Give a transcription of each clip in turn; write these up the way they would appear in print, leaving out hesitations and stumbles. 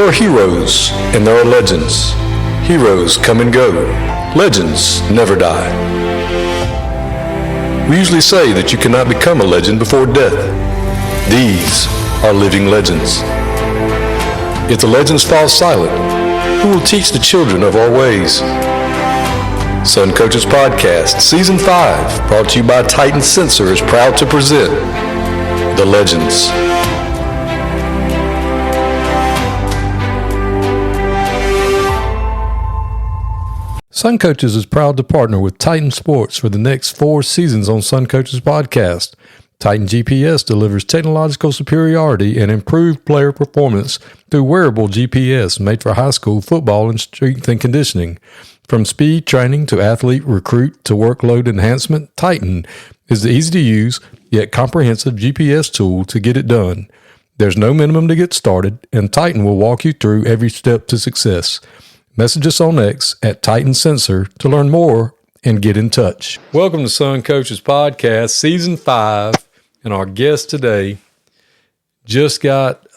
There are heroes and there are legends. Heroes come and go. Legends never die. We usually say that you cannot become a legend before death. These are living legends. If the legends fall silent, who will teach the children of our ways? Sun Coaches Podcast, Season 5, brought to you by Titan Sensor, is proud to present The Legends. Sun Coaches is proud to partner with Titan Sports for the next 4 seasons on Sun Coaches Podcast. Titan GPS delivers technological superiority and improved player performance through wearable GPS made for high school football and strength and conditioning. From speed training to athlete recruit to workload enhancement, Titan is the easy-to-use yet comprehensive GPS tool to get it done. There's no minimum to get started, and Titan will walk you through every step to success. Message us on X at Titan Sensor to learn more and get in touch. Welcome to Sun Coaches Podcast, Season 5, and our guest today just got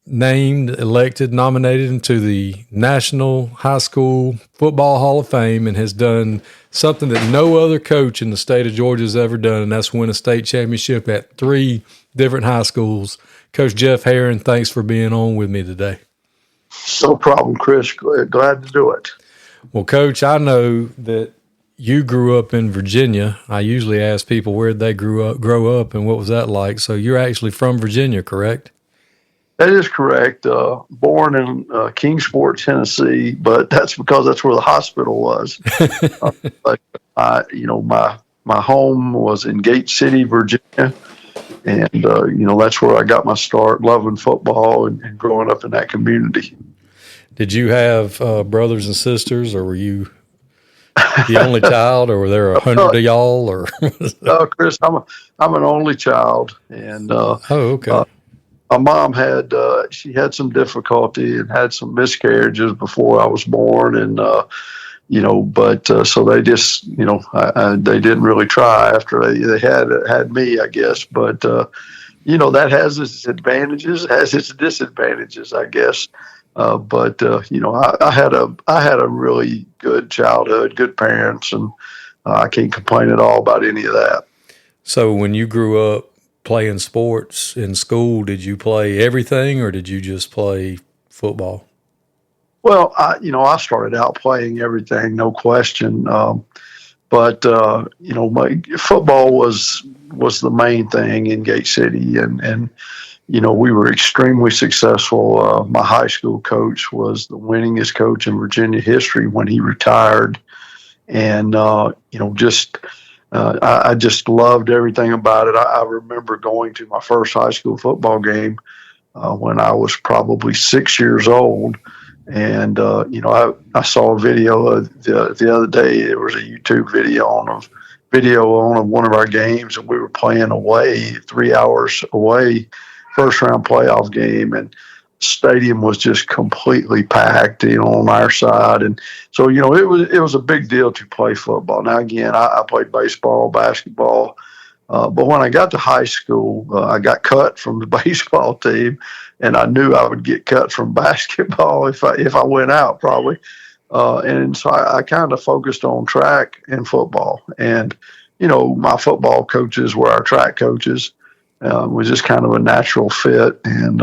named, elected, nominated into the National High School Football Hall of Fame and has done something that no other coach in the state of Georgia has ever done, and that's win a state championship at 3 different high schools. Coach Jeff Herron, thanks for being on with me today. No problem, Chris. Glad to do it. Well, Coach, I know that you grew up in Virginia. I usually ask people where they grow up, and what was that like? So you're actually from Virginia, correct? That is correct. Born in Kingsport, Tennessee, but that's because that's where the hospital was. But my home was in Gate City, Virginia, and that's where I got my start loving football and growing up in that community. Did you have brothers and sisters, or were you the only child, or were there 100 of y'all? Or no, Chris, I'm an only child, and okay. My mom had some difficulty and had some miscarriages before I was born, and so they just they didn't really try after they had me, I guess, but that has its advantages, has its disadvantages, I guess. I had a really good childhood, good parents, and I can't complain at all about any of that. So when you grew up playing sports in school, did you play everything or did you just play football? Well, I started out playing everything, no question. But my football was the main thing in Gate City, and we were extremely successful. My high school coach was the winningest coach in Virginia history when he retired. And, I just loved everything about it. I remember going to my first high school football game when I was probably 6 years old. And, I saw a video the other day. There was a YouTube video on one of our games, and we were playing away 3 hours away, first round playoff game, and stadium was just completely packed, on our side. And so, it was a big deal to play football. Now, again, I played baseball, basketball, but when I got to high school, I got cut from the baseball team, and I knew I would get cut from basketball if I went out probably. And so I kind of focused on track and football. And, my football coaches were our track coaches. Was just kind of a natural fit. And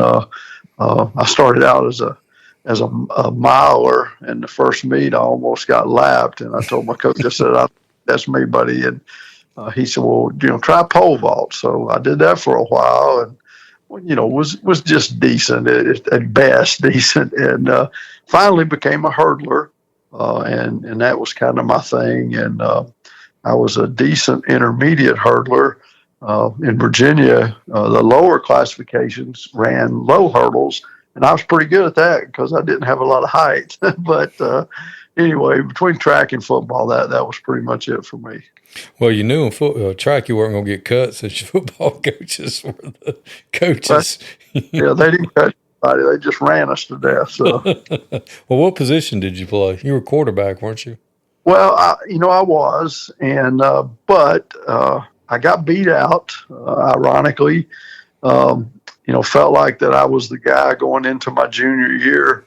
I started out as a miler. In the first meet, I almost got lapped. And I told my coach, I said, that's me, buddy. And he said, well, try pole vault. So I did that for a while, and was just decent at best, decent, and finally became a hurdler, and that was kind of my thing. And I was a decent intermediate hurdler. In Virginia, the lower classifications ran low hurdles, and I was pretty good at that because I didn't have a lot of height. But anyway, between track and football, that was pretty much it for me. Well, you knew in track you weren't going to get cut since your football coaches were the coaches. Yeah, they didn't cut anybody. They just ran us to death. So. Well, what position did you play? You were quarterback, weren't you? Well, I was, and but I got beat out, ironically. felt like that I was the guy going into my junior year.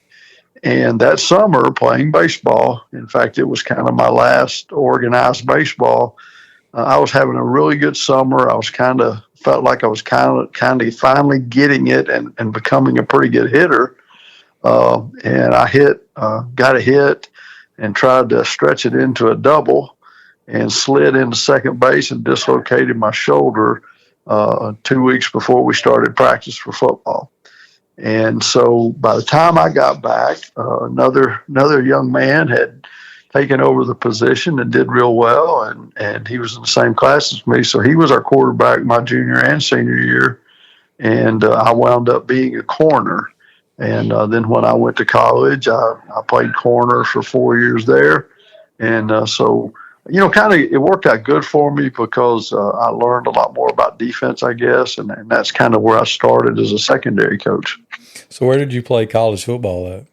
And that summer, playing baseball, in fact, it was kind of my last organized baseball. I was having a really good summer. I was felt like I was kind of finally getting it and becoming a pretty good hitter. And I got a hit and tried to stretch it into a double and slid into second base and dislocated my shoulder 2 weeks before we started practice for football. And so by the time I got back, another young man had taken over the position and did real well. And he was in the same class as me. So he was our quarterback my junior and senior year. And I wound up being a corner. And then when I went to college, I played corner for 4 years there. And so, it worked out good for me because I learned a lot more about defense, I guess. And that's kind of where I started as a secondary coach. So where did you play college football at?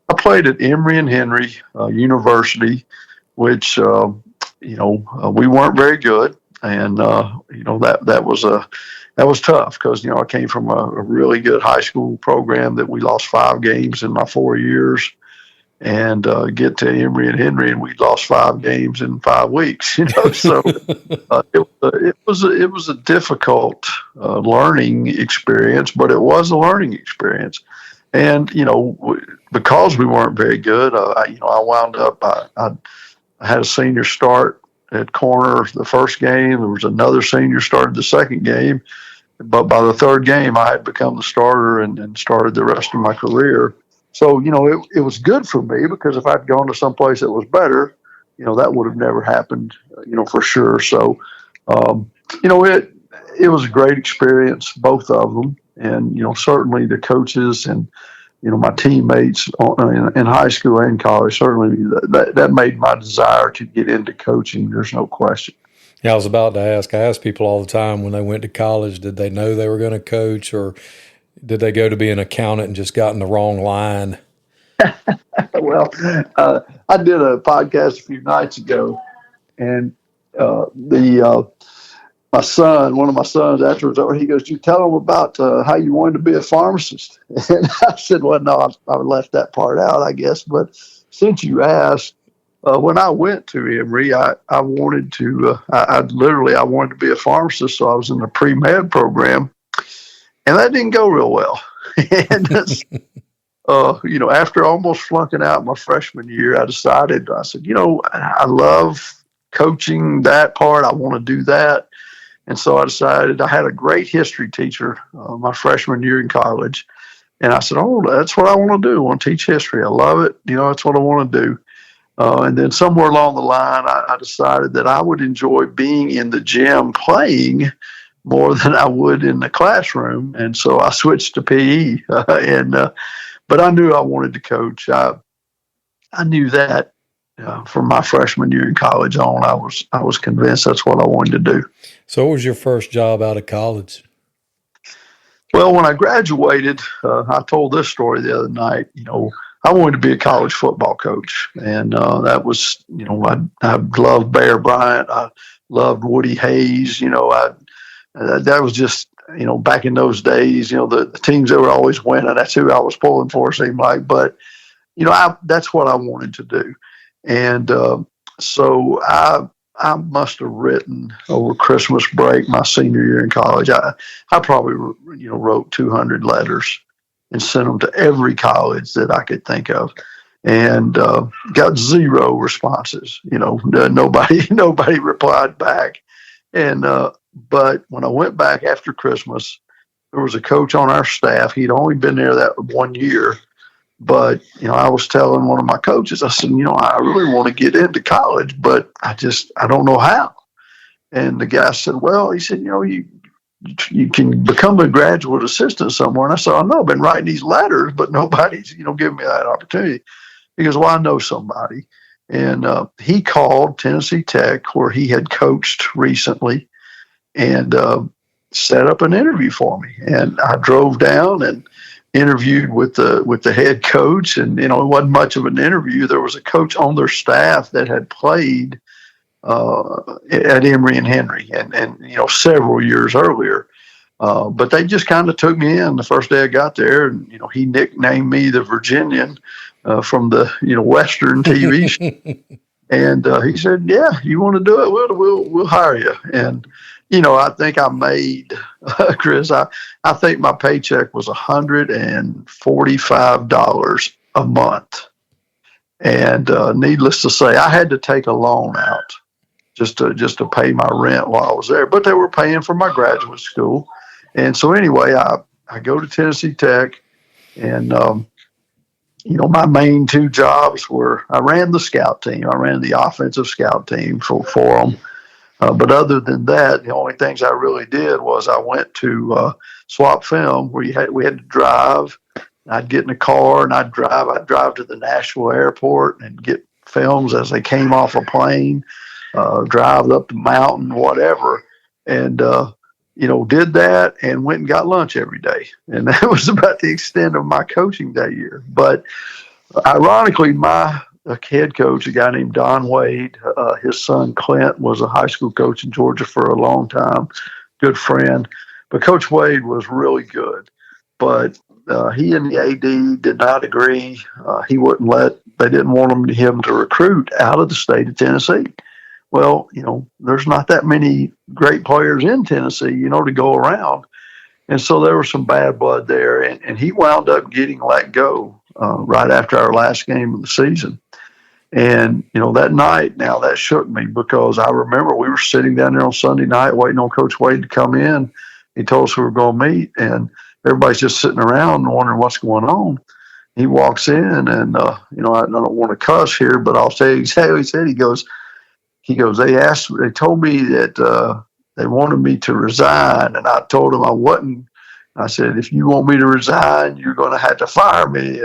I played at Emory and Henry University, which, we weren't very good. And, that was tough because, I came from a really good high school program that we lost 5 games in my 4 years. And get to Emory and Henry, and we lost 5 games in 5 weeks. So it was a difficult learning experience, but it was a learning experience. And because we weren't very good, I wound up. I had a senior start at corner the first game. There was another senior started the second game, but by the third game, I had become the starter and started the rest of my career. So, it was good for me because if I'd gone to someplace that was better, that would have never happened, for sure. So, it was a great experience, both of them. And, certainly the coaches and, my teammates in high school and college, certainly that made my desire to get into coaching. There's no question. Yeah, I was about to ask. I ask people all the time when they went to college, did they know they were going to coach, or did they go to be an accountant and just got in the wrong line? Well, I did a podcast a few nights ago, and my son, one of my sons, afterwards, he goes, "You tell them about how you wanted to be a pharmacist." And I said, "Well, no, I left that part out, I guess." But since you asked, when I went to Emory, I wanted to. I wanted to be a pharmacist, so I was in the pre-med program. And that didn't go real well. And, after almost flunking out my freshman year, I said, I love coaching that part. I want to do that. And so I decided. I had a great history teacher my freshman year in college. And I said, that's what I want to do. I want to teach history. I love it. That's what I want to do. And then somewhere along the line, I decided that I would enjoy being in the gym playing more than I would in the classroom. And so I switched to PE. But I knew I wanted to coach. I knew that from my freshman year in college on. I was convinced that's what I wanted to do. So what was your first job out of college? Well, when I graduated, I told this story the other night, I wanted to be a college football coach. And that was, I loved Bear Bryant. I loved Woody Hayes. That was just, back in those days, the teams that were always winning, that's who I was pulling for, seemed like. But, that's what I wanted to do. And so I must have written over Christmas break, my senior year in college. I probably, wrote 200 letters and sent them to every college that I could think of. And got 0 responses. Nobody replied back. And but when I went back after Christmas, there was a coach on our staff. He'd only been there that 1 year. But, I was telling one of my coaches, I said, I really want to get into college, but I don't know how. And the guy said, well, he said, you can become a graduate assistant somewhere. And I said, I know, I've been writing these letters, but nobody's, giving me that opportunity. He goes, well, I know somebody. And he called Tennessee Tech, where he had coached recently, and set up an interview for me. And I drove down and interviewed with the head coach. And, it wasn't much of an interview. There was a coach on their staff that had played at Emory and Henry and several years earlier. But they just kind of took me in the first day I got there, and he nicknamed me the Virginian from the Western TV. And he said, "Yeah, you want to do it? We'll hire you." And I think I made Chris. I think my paycheck was $145 a month, and needless to say, I had to take a loan out just to pay my rent while I was there. But they were paying for my graduate school, and so anyway, I go to Tennessee Tech, and my main two jobs were I ran the scout team. I ran the offensive scout team for them. But other than that, the only things I really did was I went to swap film where we had to drive. I'd get in a car and I'd drive. I'd drive to the Nashville airport and get films as they came off a plane, drive up the mountain, whatever. And, did that and went and got lunch every day. And that was about the extent of my coaching that year. But ironically, my head coach, a guy named Don Wade, his son Clint was a high school coach in Georgia for a long time, good friend. But Coach Wade was really good. But he and the AD did not agree. They didn't want him to recruit out of the state of Tennessee. Well, there's not that many great players in Tennessee, to go around. And so there was some bad blood there. And he wound up getting let go right after our last game of the season. And, that night, now that shook me because I remember we were sitting down there on Sunday night waiting on Coach Wade to come in. He told us we were going to meet, and everybody's just sitting around wondering what's going on. He walks in, and, I don't want to cuss here, but I'll tell you exactly what he said. He goes, they told me that they wanted me to resign, and I told them I wasn't. I said, if you want me to resign, you're going to have to fire me.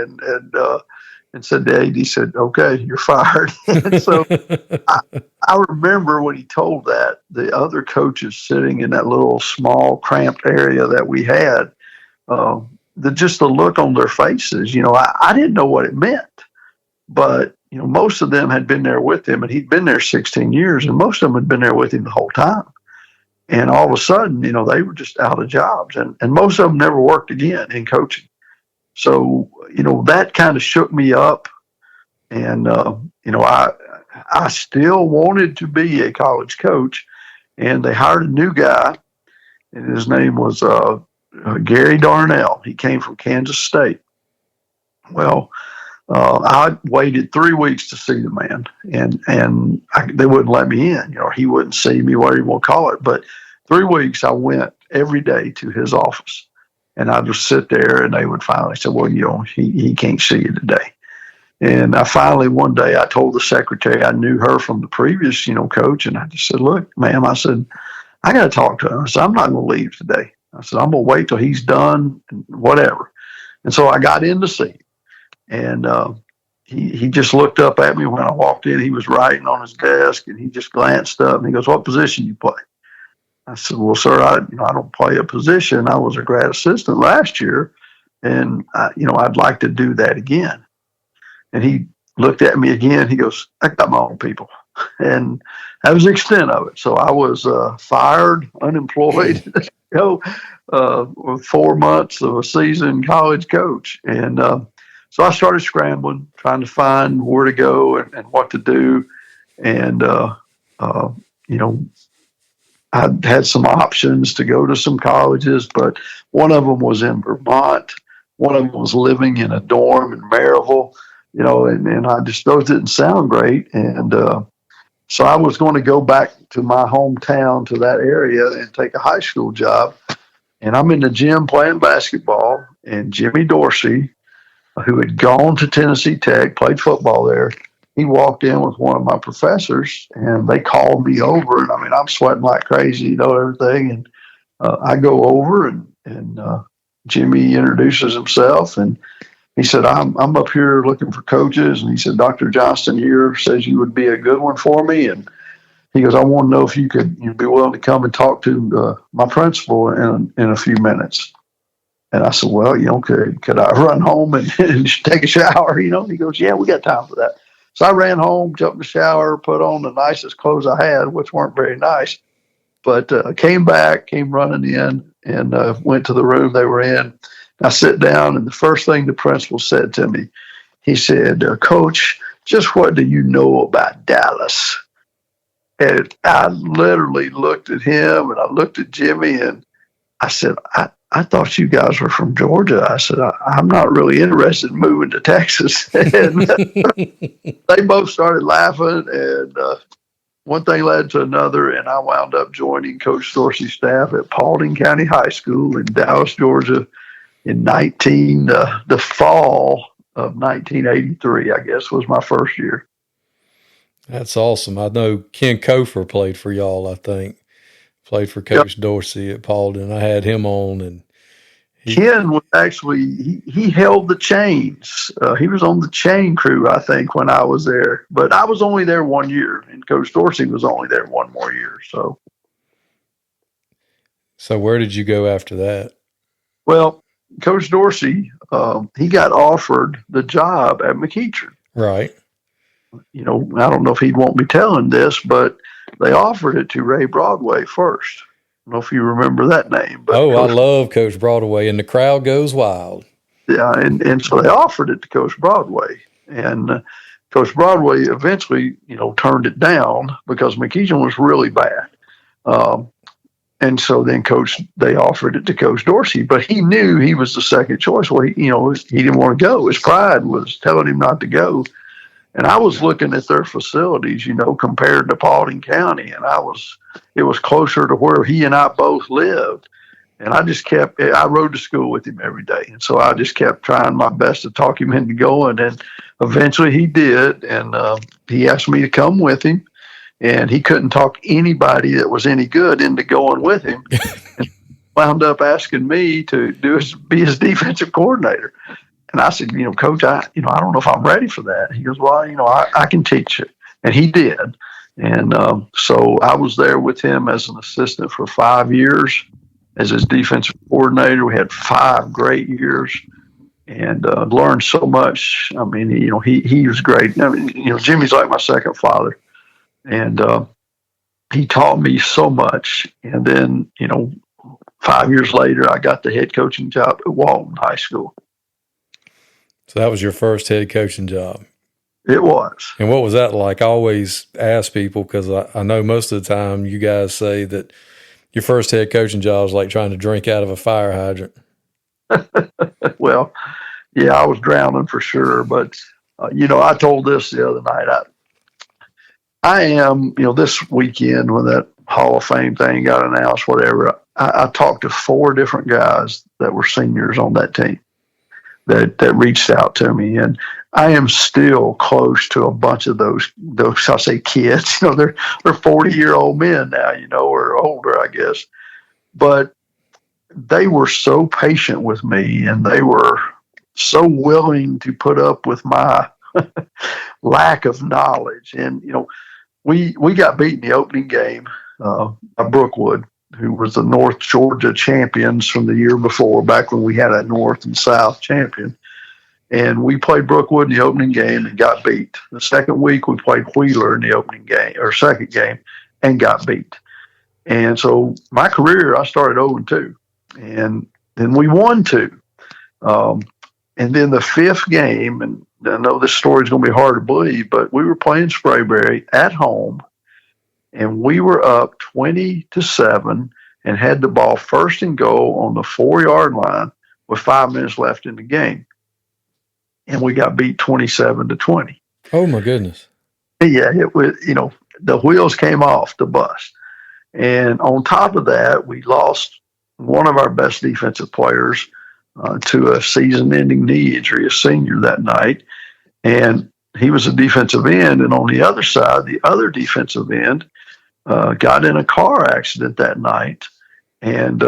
And said the AD said, okay, you're fired. And so I remember when he told that, the other coaches sitting in that little small cramped area that we had, just the look on their faces, I didn't know what it meant, but most of them had been there with him, and he'd been there 16 years, and most of them had been there with him the whole time. And all of a sudden, they were just out of jobs, and most of them never worked again in coaching. So, that kind of shook me up. And, I still wanted to be a college coach. And they hired a new guy, and his name was Gary Darnell. He came from Kansas State. Well, I waited 3 weeks to see the man, and they wouldn't let me in. He wouldn't see me, whatever you want to call it. But 3 weeks, I went every day to his office. And I'd just sit there, and they would finally say, well, he can't see you today. And I finally, one day, I told the secretary, I knew her from the previous, coach. And I just said, look, ma'am, I said, I got to talk to him. I said, I'm not going to leave today. I said, I'm going to wait till he's done, and whatever. And so I got in to see him. And he just looked up at me when I walked in. He was writing on his desk, and he just glanced up, and he goes, what position you play? I said, well, sir, I don't play a position. I was a grad assistant last year, and, I'd like to do that again. And he looked at me again. He goes, I got my own people. And that was the extent of it. So I was fired, unemployed, with 4 months of a seasoned college coach. And so I started scrambling, trying to find where to go and what to do. And, I had some options to go to some colleges, but one of them was in Vermont. One of them was living in a dorm in Maryville, and I just, those didn't sound great. And so I was going to go back to my hometown, to that area, and take a high school job. And I'm in the gym playing basketball, and Jimmy Dorsey, who had gone to Tennessee Tech, played football there, he walked in with one of my professors, and they called me over. And I'm sweating like crazy, everything. And I go over, and Jimmy introduces himself, and he said, I'm up here looking for coaches. And he said, Dr. Johnston here says you would be a good one for me. And he goes, I want to know if you'd be willing to come and talk to my principal in a few minutes. And I said, well, could I run home and take a shower? He goes, yeah, we got time for that. So I ran home, jumped in the shower, put on the nicest clothes I had, which weren't very nice. But came back, came running in, and went to the room they were in. I sit down, and the first thing the principal said to me, he said, Coach, just what do you know about Dallas? And I literally looked at him, and I looked at Jimmy, and I said, I thought you guys were from Georgia. I said, I'm not really interested in moving to Texas. And they both started laughing, and one thing led to another, and I wound up joining Coach Dorsey's staff at Paulding County High School in Dallas, Georgia, in the fall of 1983. I guess was my first year. That's awesome. I know Ken Kofer played for y'all. I think played for Coach Dorsey at Paulding. I had him on, and Ken was actually he held the chains. He was on the chain crew, I think, when I was there. But I was only there 1 year, and Coach Dorsey was only there one more year. So where did you go after that? Well, Coach Dorsey, he got offered the job at McEachern. Right. I don't know if he'd want me telling this, but they offered it to Ray Broadway first. I don't know if you remember that name. But I love Coach Broadway, and the crowd goes wild. Yeah, and so they offered it to Coach Broadway, and Coach Broadway eventually, turned it down because McEachern was really bad. And so then they offered it to Coach Dorsey, but he knew he was the second choice. Well, he didn't want to go. His pride was telling him not to go. And I was looking at their facilities, compared to Paulding County, and it was closer to where he and I both lived. And I rode to school with him every day. And so I just kept trying my best to talk him into going. And eventually he did. And he asked me to come with him. And he couldn't talk anybody that was any good into going with him. And wound up asking me to be his defensive coordinator. And I said, Coach, I don't know if I'm ready for that. He goes, well, I can teach it. And he did. And so I was there with him as an assistant for 5 years as his defensive coordinator. We had 5 great years and learned so much. I mean, he was great. I mean, Jimmy's like my second father. And he taught me so much. And then, 5 years later, I got the head coaching job at Walton High School. So that was your first head coaching job? It was. And what was that like? I always ask people because I know most of the time you guys say that your first head coaching job is like trying to drink out of a fire hydrant. Well, yeah, I was drowning for sure. But, I told this the other night. I am, this weekend when that Hall of Fame thing got announced, whatever, I talked to 4 different guys that were seniors on that team that reached out to me. And I am still close to a bunch of those I say kids, they're 40-year-old men now, or older, I guess. But they were so patient with me, and they were so willing to put up with my lack of knowledge. And, we got beat in the opening game by Brookwood, who was the North Georgia champions from the year before, back when we had a North and South champion. And we played Brookwood in the opening game and got beat. The second week, we played Wheeler in the opening game, or second game, and got beat. And so my career, I started 0-2. And then we won 2. And then the 5th game, and I know this story is going to be hard to believe, but we were playing Sprayberry at home, and we were up 20-7 and had the ball first and goal on the 4-yard line with 5 minutes left in the game. And we got beat 27-20. Oh, my goodness. Yeah, it was, the wheels came off the bus. And on top of that, we lost one of our best defensive players to a season-ending knee injury, a senior that night. And he was a defensive end. And on the other side, the other defensive end got in a car accident that night and,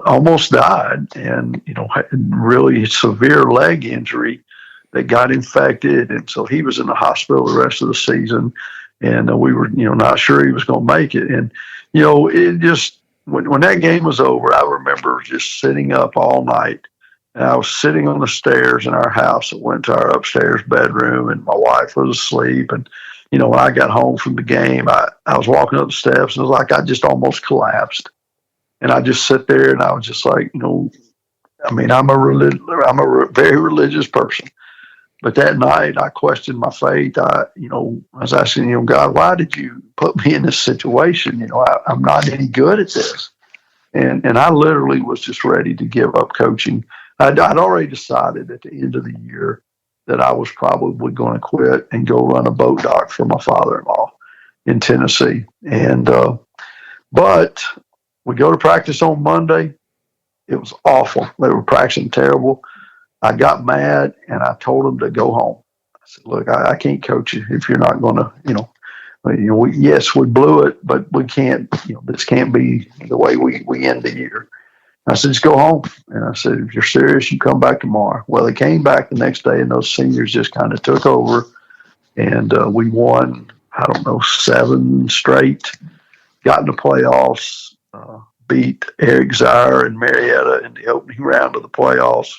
almost died, and, had really severe leg injury that got infected. And so he was in the hospital the rest of the season. And we were, not sure he was going to make it. And, it just, when that game was over, I remember just sitting up all night. And I was sitting on the stairs in our house that went to our upstairs bedroom, and my wife was asleep. And, when I got home from the game, I was walking up the steps and it was like I just almost collapsed. And I just sit there and I was just like, I mean, I'm a very religious person. But that night I questioned my faith. I was asking, God, why did you put me in this situation? I'm not any good at this. And I literally was just ready to give up coaching. I'd already decided at the end of the year that I was probably going to quit and go run a boat dock for my father-in-law in Tennessee. But we go to practice on Monday. It was awful. They were practicing terrible. I got mad and I told them to go home. I said, look, I can't coach you if you're not going to, yes, we blew it, but we can't, this can't be the way we end the year. I said, just go home. And I said, if you're serious, you come back tomorrow. Well, they came back the next day and those seniors just kind of took over and we won, 7 straight, got in the playoffs, beat Eric Zier and Marietta in the opening round of the playoffs.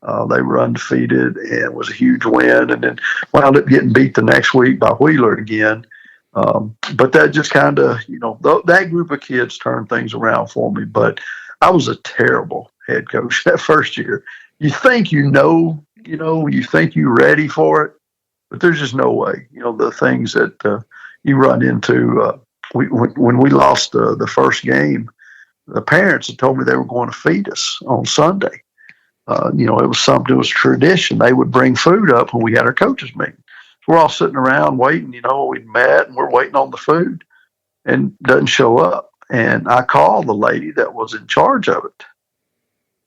They were undefeated and it was a huge win, and then wound up getting beat the next week by Wheeler again. But that just kind of, that group of kids turned things around for me. But I was a terrible head coach that first year. You think you think you're ready for it, but there's just no way. The things that you run into. When we lost the first game, the parents had told me they were going to feed us on Sunday. It was tradition. They would bring food up when we had our coaches meeting. So we're all sitting around waiting, we'd met and we're waiting on the food and doesn't show up. And I called the lady that was in charge of it.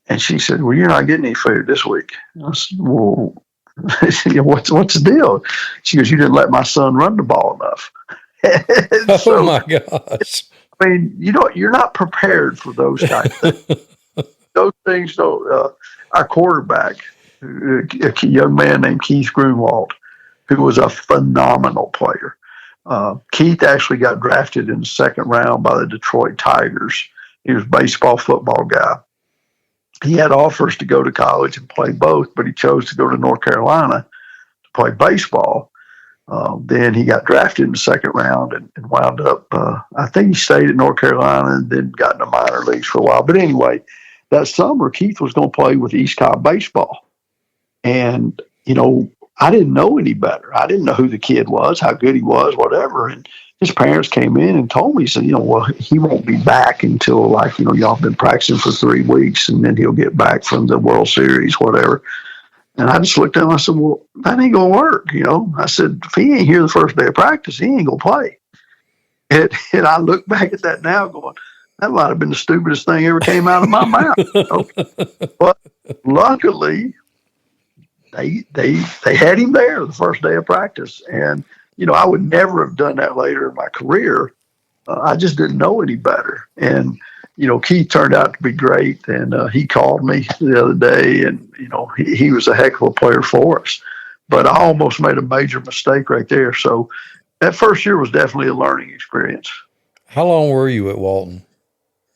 And she said, well, you're not getting any food this week. I said, well, what's the deal? She goes, you didn't let my son run the ball enough. Oh my gosh. I mean, you're not prepared for those types of things. Those things don't, our quarterback, a young man named Keith Grunwald, who was a phenomenal player. Keith actually got drafted in the second round by the Detroit Tigers. He was a baseball, football guy. He had offers to go to college and play both, but he chose to go to North Carolina to play baseball. Then he got drafted in the second round and wound up, I think he stayed at North Carolina and then got in the minor leagues for a while. But anyway, that summer, Keith was going to play with East Cobb baseball. And, I didn't know any better. I didn't know who the kid was, how good he was, whatever. And his parents came in and told me, said, well, he won't be back until y'all have been practicing for 3 weeks and then he'll get back from the World Series, whatever. And I just looked at him. I said, well, that ain't going to work. I said, if he ain't here the first day of practice, he ain't going to play. And I look back at that now going, that might have been the stupidest thing ever came out of my mouth. But luckily, they had him there the first day of practice. And, I would never have done that later in my career. I just didn't know any better. And, Keith turned out to be great. And he called me the other day and, he was a heck of a player for us. But I almost made a major mistake right there. So that first year was definitely a learning experience. How long were you at Walton?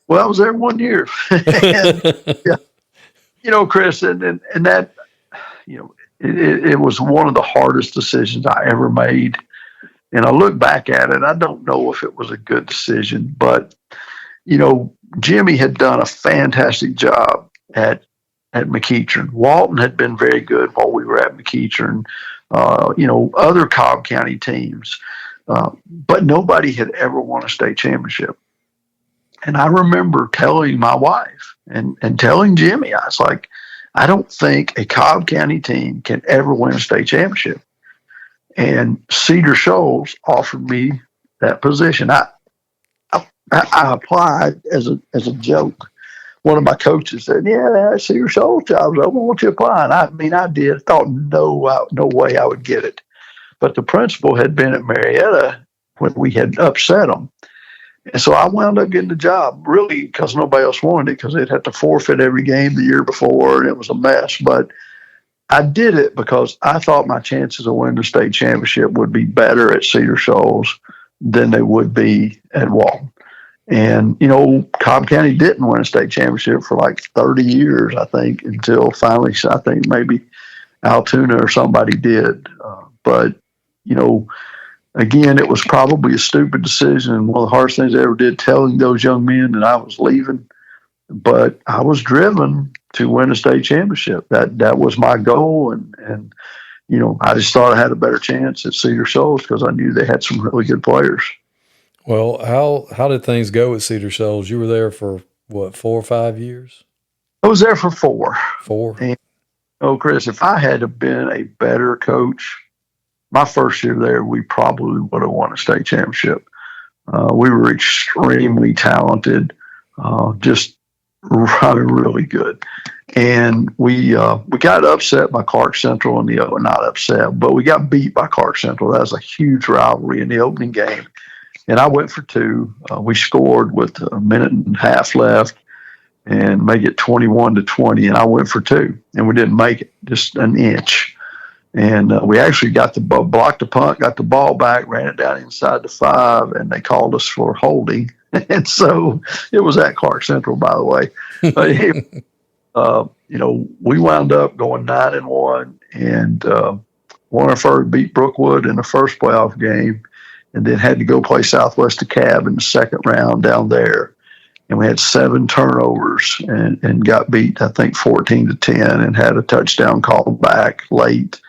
Well, I was there 1 year. And, yeah, Chris, and that, it was one of the hardest decisions I ever made. And I look back at it, I don't know if it was a good decision, but, Jimmy had done a fantastic job at McEachern. Walton had been very good while we were at McEachern, other Cobb County teams, but nobody had ever won a state championship. And I remember telling my wife and telling Jimmy, I was like, I don't think a Cobb County team can ever win a state championship. And Cedar Shoals offered me that position. I applied as a joke. One of my coaches said, yeah, Cedar Shoals jobs open. Won't you apply? And I did. I thought no way I would get it. But the principal had been at Marietta when we had upset them. And so I wound up getting the job, really, because nobody else wanted it, because they'd have to forfeit every game the year before, and it was a mess. But I did it because I thought my chances of winning the state championship would be better at Cedar Shoals than they would be at Walton. And, Cobb County didn't win a state championship for like 30 years, I think, until finally, I think maybe Altoona or somebody did. But, again, it was probably a stupid decision and one of the hardest things I ever did, telling those young men that I was leaving. But I was driven to win a state championship. That was my goal, and I just thought I had a better chance at Cedar Shoals because I knew they had some really good players. Well, how did things go at Cedar Shoals? You were there for what, 4 or 5 years? I was there for 4. 4. And Chris, if I had been a better coach, my first year there, we probably would have won a state championship. We were extremely talented, just really good. And we got upset by Clark Central not upset, but we got beat by Clark Central. That was a huge rivalry in the opening game. And I went for 2. We scored with a minute and a half left and make it 21-20. And I went for 2, and we didn't make it, just an inch. And we actually blocked the punt, got the ball back, ran it down inside the 5, and they called us for holding. And so it was at Clark Central, by the way. We wound up going 9-1, and won our first, beat Brookwood in the first playoff game, and then had to go play Southwest DeKalb in the second round down there. And we had 7 turnovers and got beat, I think, 14-10, and had a touchdown called back late.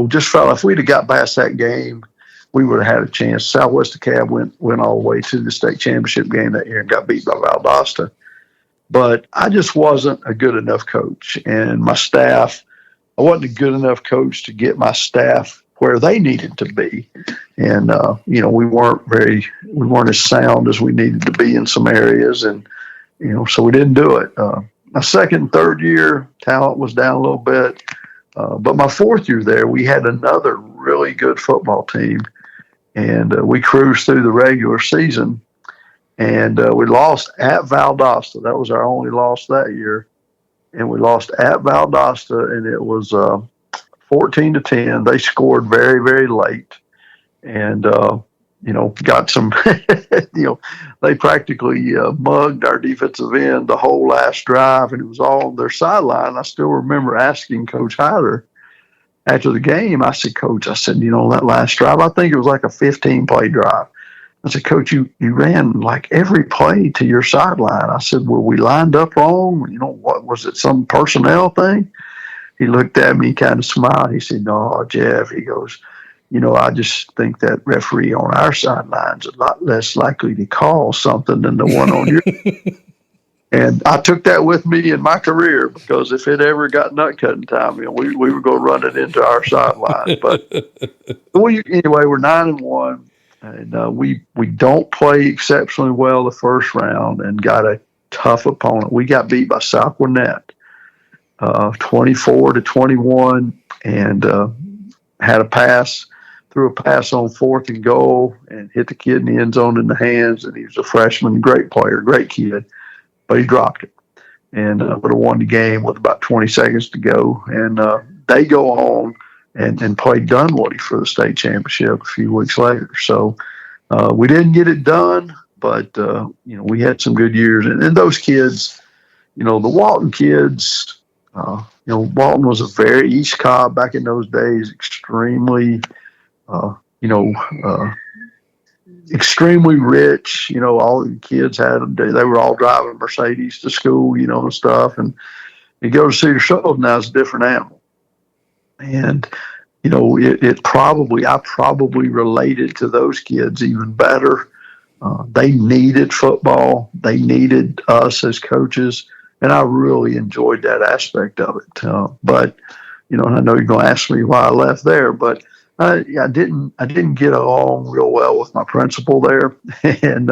Just felt if we'd have got past that game, we would have had a chance. Southwest DeKalb went all the way to the state championship game that year and got beat by Valdosta. But I just wasn't a good enough coach. And my staff, I wasn't a good enough coach to get my staff where they needed to be. And, we weren't as sound as we needed to be in some areas. And, so we didn't do it. My second and third year, talent was down a little bit. But my fourth year there, we had another really good football team. And we cruised through the regular season. And we lost at Valdosta. That was our only loss that year. And we lost at Valdosta, and it was 14-10. They scored very, very late. And, got some, they practically mugged our defensive end the whole last drive, and it was all on their sideline. I still remember asking Coach Hyder after the game, I said, Coach, that last drive, I think it was like a 15-play drive. I said, Coach, you ran like every play to your sideline. I said, were we lined up wrong? What was it, some personnel thing? He looked at me, kind of smiled. He said, no, Jeff, he goes, I just think that referee on our sidelines is a lot less likely to call something than the one on your. And I took that with me in my career, because if it ever got nut cutting time, we were going to run it into our sideline. But anyway, we're 9-1. And we don't play exceptionally well the first round and got a tough opponent. We got beat by South Gwinnett 24-21, and threw a pass on 4th and goal and hit the kid in the end zone in the hands. And he was a freshman, great player, great kid, but he dropped it. And would have won the game with about 20 seconds to go. And they go on and played Dunwoody for the state championship a few weeks later. So we didn't get it done, but, we had some good years. And those kids, the Walton kids, Walton was a very East Cobb back in those days, extremely, extremely rich. All the kids they were all driving Mercedes to school, and stuff. And you go to Cedar Shoals now, it's a different animal. And, I probably related to those kids even better. They needed football. They needed us as coaches. And I really enjoyed that aspect of it. But, I know you're going to ask me why I left there, but I didn't get along real well with my principal there. And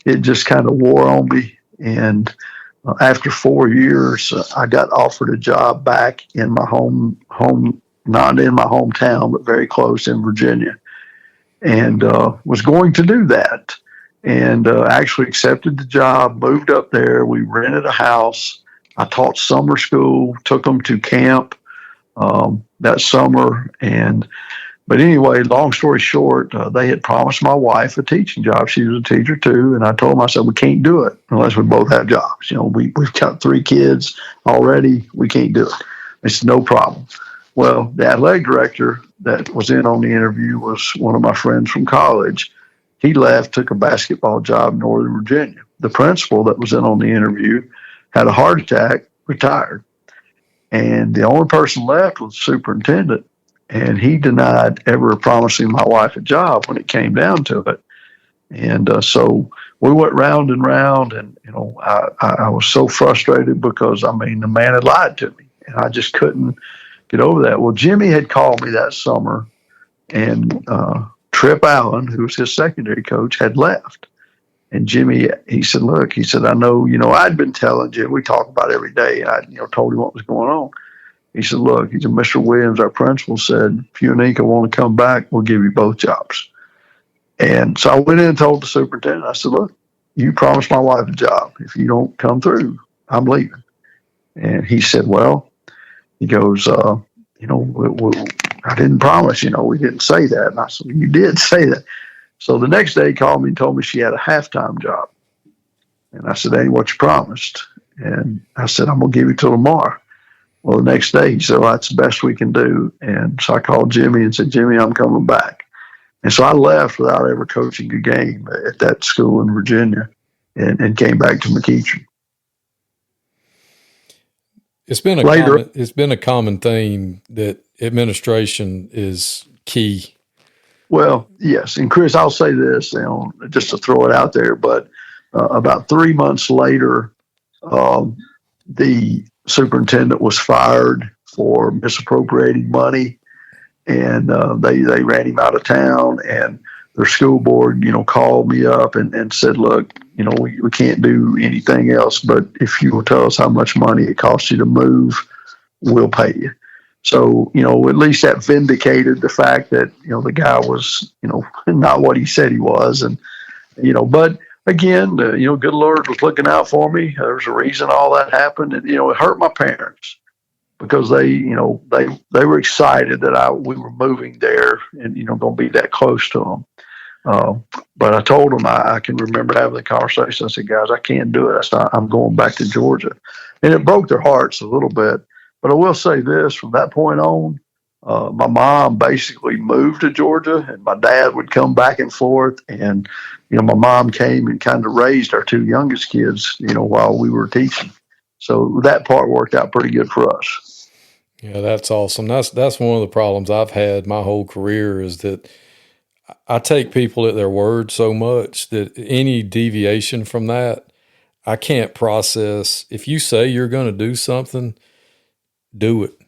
it just kind of wore on me. And after 4 years, I got offered a job back in my home, not in my hometown, but very close in Virginia, and was going to do that. And actually accepted the job, moved up there. We rented a house. I taught summer school, took them to camp that summer. But anyway, long story short, they had promised my wife a teaching job. She was a teacher too. And I told them, I said, we can't do it unless we both have jobs. We've got 3 kids already. We can't do it. It's no problem. Well, the athletic director that was in on the interview was one of my friends from college. He left, took a basketball job in Northern Virginia. The principal that was in on the interview had a heart attack, retired. And the only person left was the superintendent. And he denied ever promising my wife a job when it came down to it. And so we went round and round, and I was so frustrated because the man had lied to me, and I just couldn't get over that. Well, Jimmy had called me that summer, and Trip Allen, who was his secondary coach, had left. And Jimmy, he said, "Look," he said, "I know, I'd been telling Jim, we talk about it every day, and I, told him what was going on." He said, "Look," he said, "Mr. Williams, our principal, said, if you and Inca want to come back, we'll give you both jobs." And so I went in and told the superintendent, I said, "Look, you promised my wife a job. If you don't come through, I'm leaving." And he said, "Well," he goes, "I didn't promise, we didn't say that." And I said, "You did say that." So the next day he called me and told me she had a halftime job. And I said, "That ain't what you promised." And I said, "I'm going to give you till tomorrow." Well, the next day he said, "Well, that's the best we can do." And so I called Jimmy and said, "Jimmy, I'm coming back." And so I left without ever coaching a game at that school in Virginia, and came back to McEachern. It's been a common theme that administration is key. Well, yes. And Chris, I'll say this, just to throw it out there, but about 3 months later, the superintendent was fired for misappropriating money, and they ran him out of town. And their school board, called me up and said, "Look, we can't do anything else, but if you will tell us how much money it costs you to move, we'll pay you." So, at least that vindicated the fact that, the guy was, not what he said he was. And, but again, good Lord was looking out for me. There's a reason all that happened. And, it hurt my parents because they were excited that we were moving there and, going to be that close to them. But I told them, I can remember having the conversation. I said, "Guys, I can't do it. I said, I'm going back to Georgia." And it broke their hearts a little bit. But I will say this, from that point on, my mom basically moved to Georgia, and my dad would come back and forth. And, my mom came and kind of raised our two youngest kids, while we were teaching. So that part worked out pretty good for us. Yeah, that's awesome. That's one of the problems I've had my whole career is that I take people at their word so much that any deviation from that, I can't process. If you say you're going to do something, do it.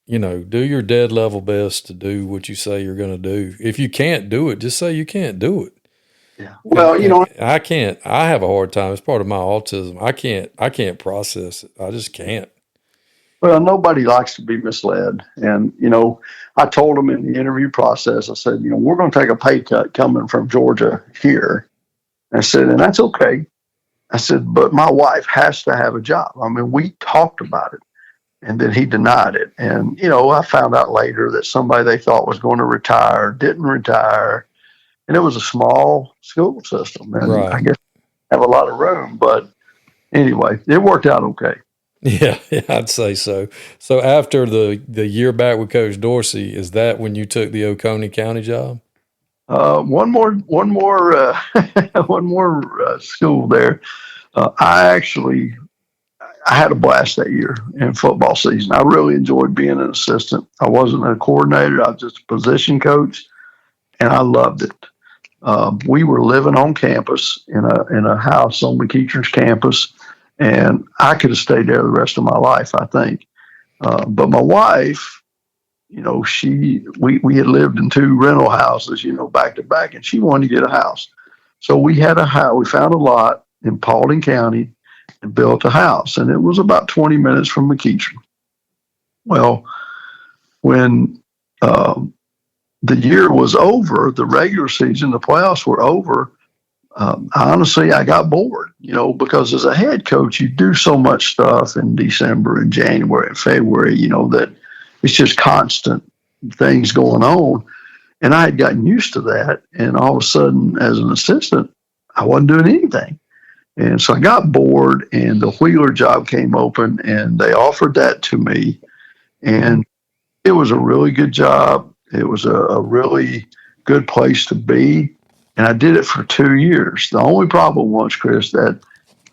Do your dead level best to do what you say you're going to do. If you can't do it, just say you can't do it. Yeah. Well, I can't. I have a hard time. It's part of my autism. I can't process it. I just can't. Well, nobody likes to be misled. And, I told them in the interview process, I said, we're going to take a pay cut coming from Georgia here. I said, and that's okay. I said, but my wife has to have a job. We talked about it. And then he denied it. And, I found out later that somebody they thought was going to retire didn't retire. And it was a small school system. And right. I guess have a lot of room. But anyway, it worked out okay. Yeah, I'd say so. So after the year back with Coach Dorsey, is that when you took the Oconee County job? One more school there. I had a blast that year in football season. I really enjoyed being an assistant. I wasn't a coordinator. I was just a position coach, and I loved it. We were living on campus in a house on McEachern's campus, and I could have stayed there the rest of my life, I think. But my wife, we had lived in two rental houses, back to back, and she wanted to get a house. So we had a house. We found a lot in Paulding County and built a house, and it was about 20 minutes from McEachern. Well, when the year was over, the regular season, the playoffs were over, honestly, I got bored, because as a head coach, you do so much stuff in December and January and February, that it's just constant things going on. And I had gotten used to that. And all of a sudden, as an assistant, I wasn't doing anything. And so I got bored, and the Wheeler job came open, and they offered that to me. And, It was a really good job. It was a really good place to be. And I did it for 2 years. The only problem was, Chris, that,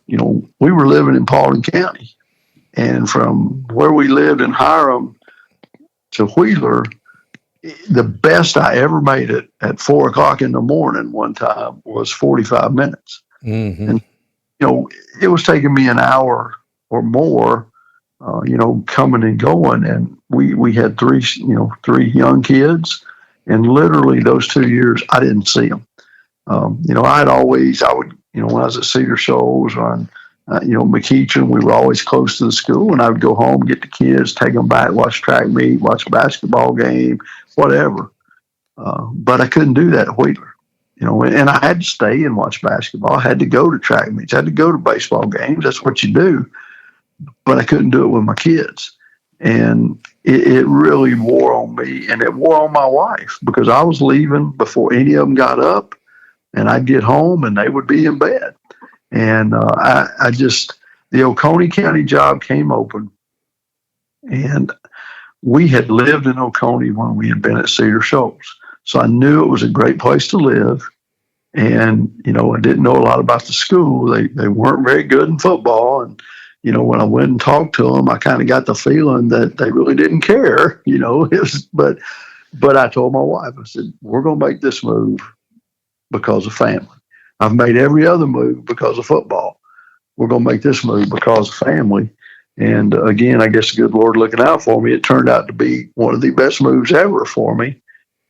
we were living in Paulding County. And from where we lived in Hiram to Wheeler, the best I ever made it at 4 o'clock in the morning one time was 45 minutes. Mm-hmm. And, it was taking me an hour or more, coming and going. And we had three young kids. And literally those 2 years, I didn't see them. I would, when I was at Cedar Shoals or McEachin, we were always close to the school, and I would go home, get the kids, take them back, watch track meet, watch a basketball game, whatever. But I couldn't do that at Wheeler, and I had to stay and watch basketball. I had to go to track meets. I had to go to baseball games. That's what you do. But I couldn't do it with my kids. And it really wore on me, and it wore on my wife, because I was leaving before any of them got up, and I'd get home and they would be in bed. And the Oconee County job came open, and we had lived in Oconee when we had been at Cedar Shoals. So I knew it was a great place to live. And, I didn't know a lot about the school. They weren't very good in football. And, when I went and talked to them, I kind of got the feeling that they really didn't care, but I told my wife, I said, we're going to make this move because of family. I've made every other move because of football. We're going to make this move because of family. And again, I guess the good Lord looking out for me. It turned out to be one of the best moves ever for me.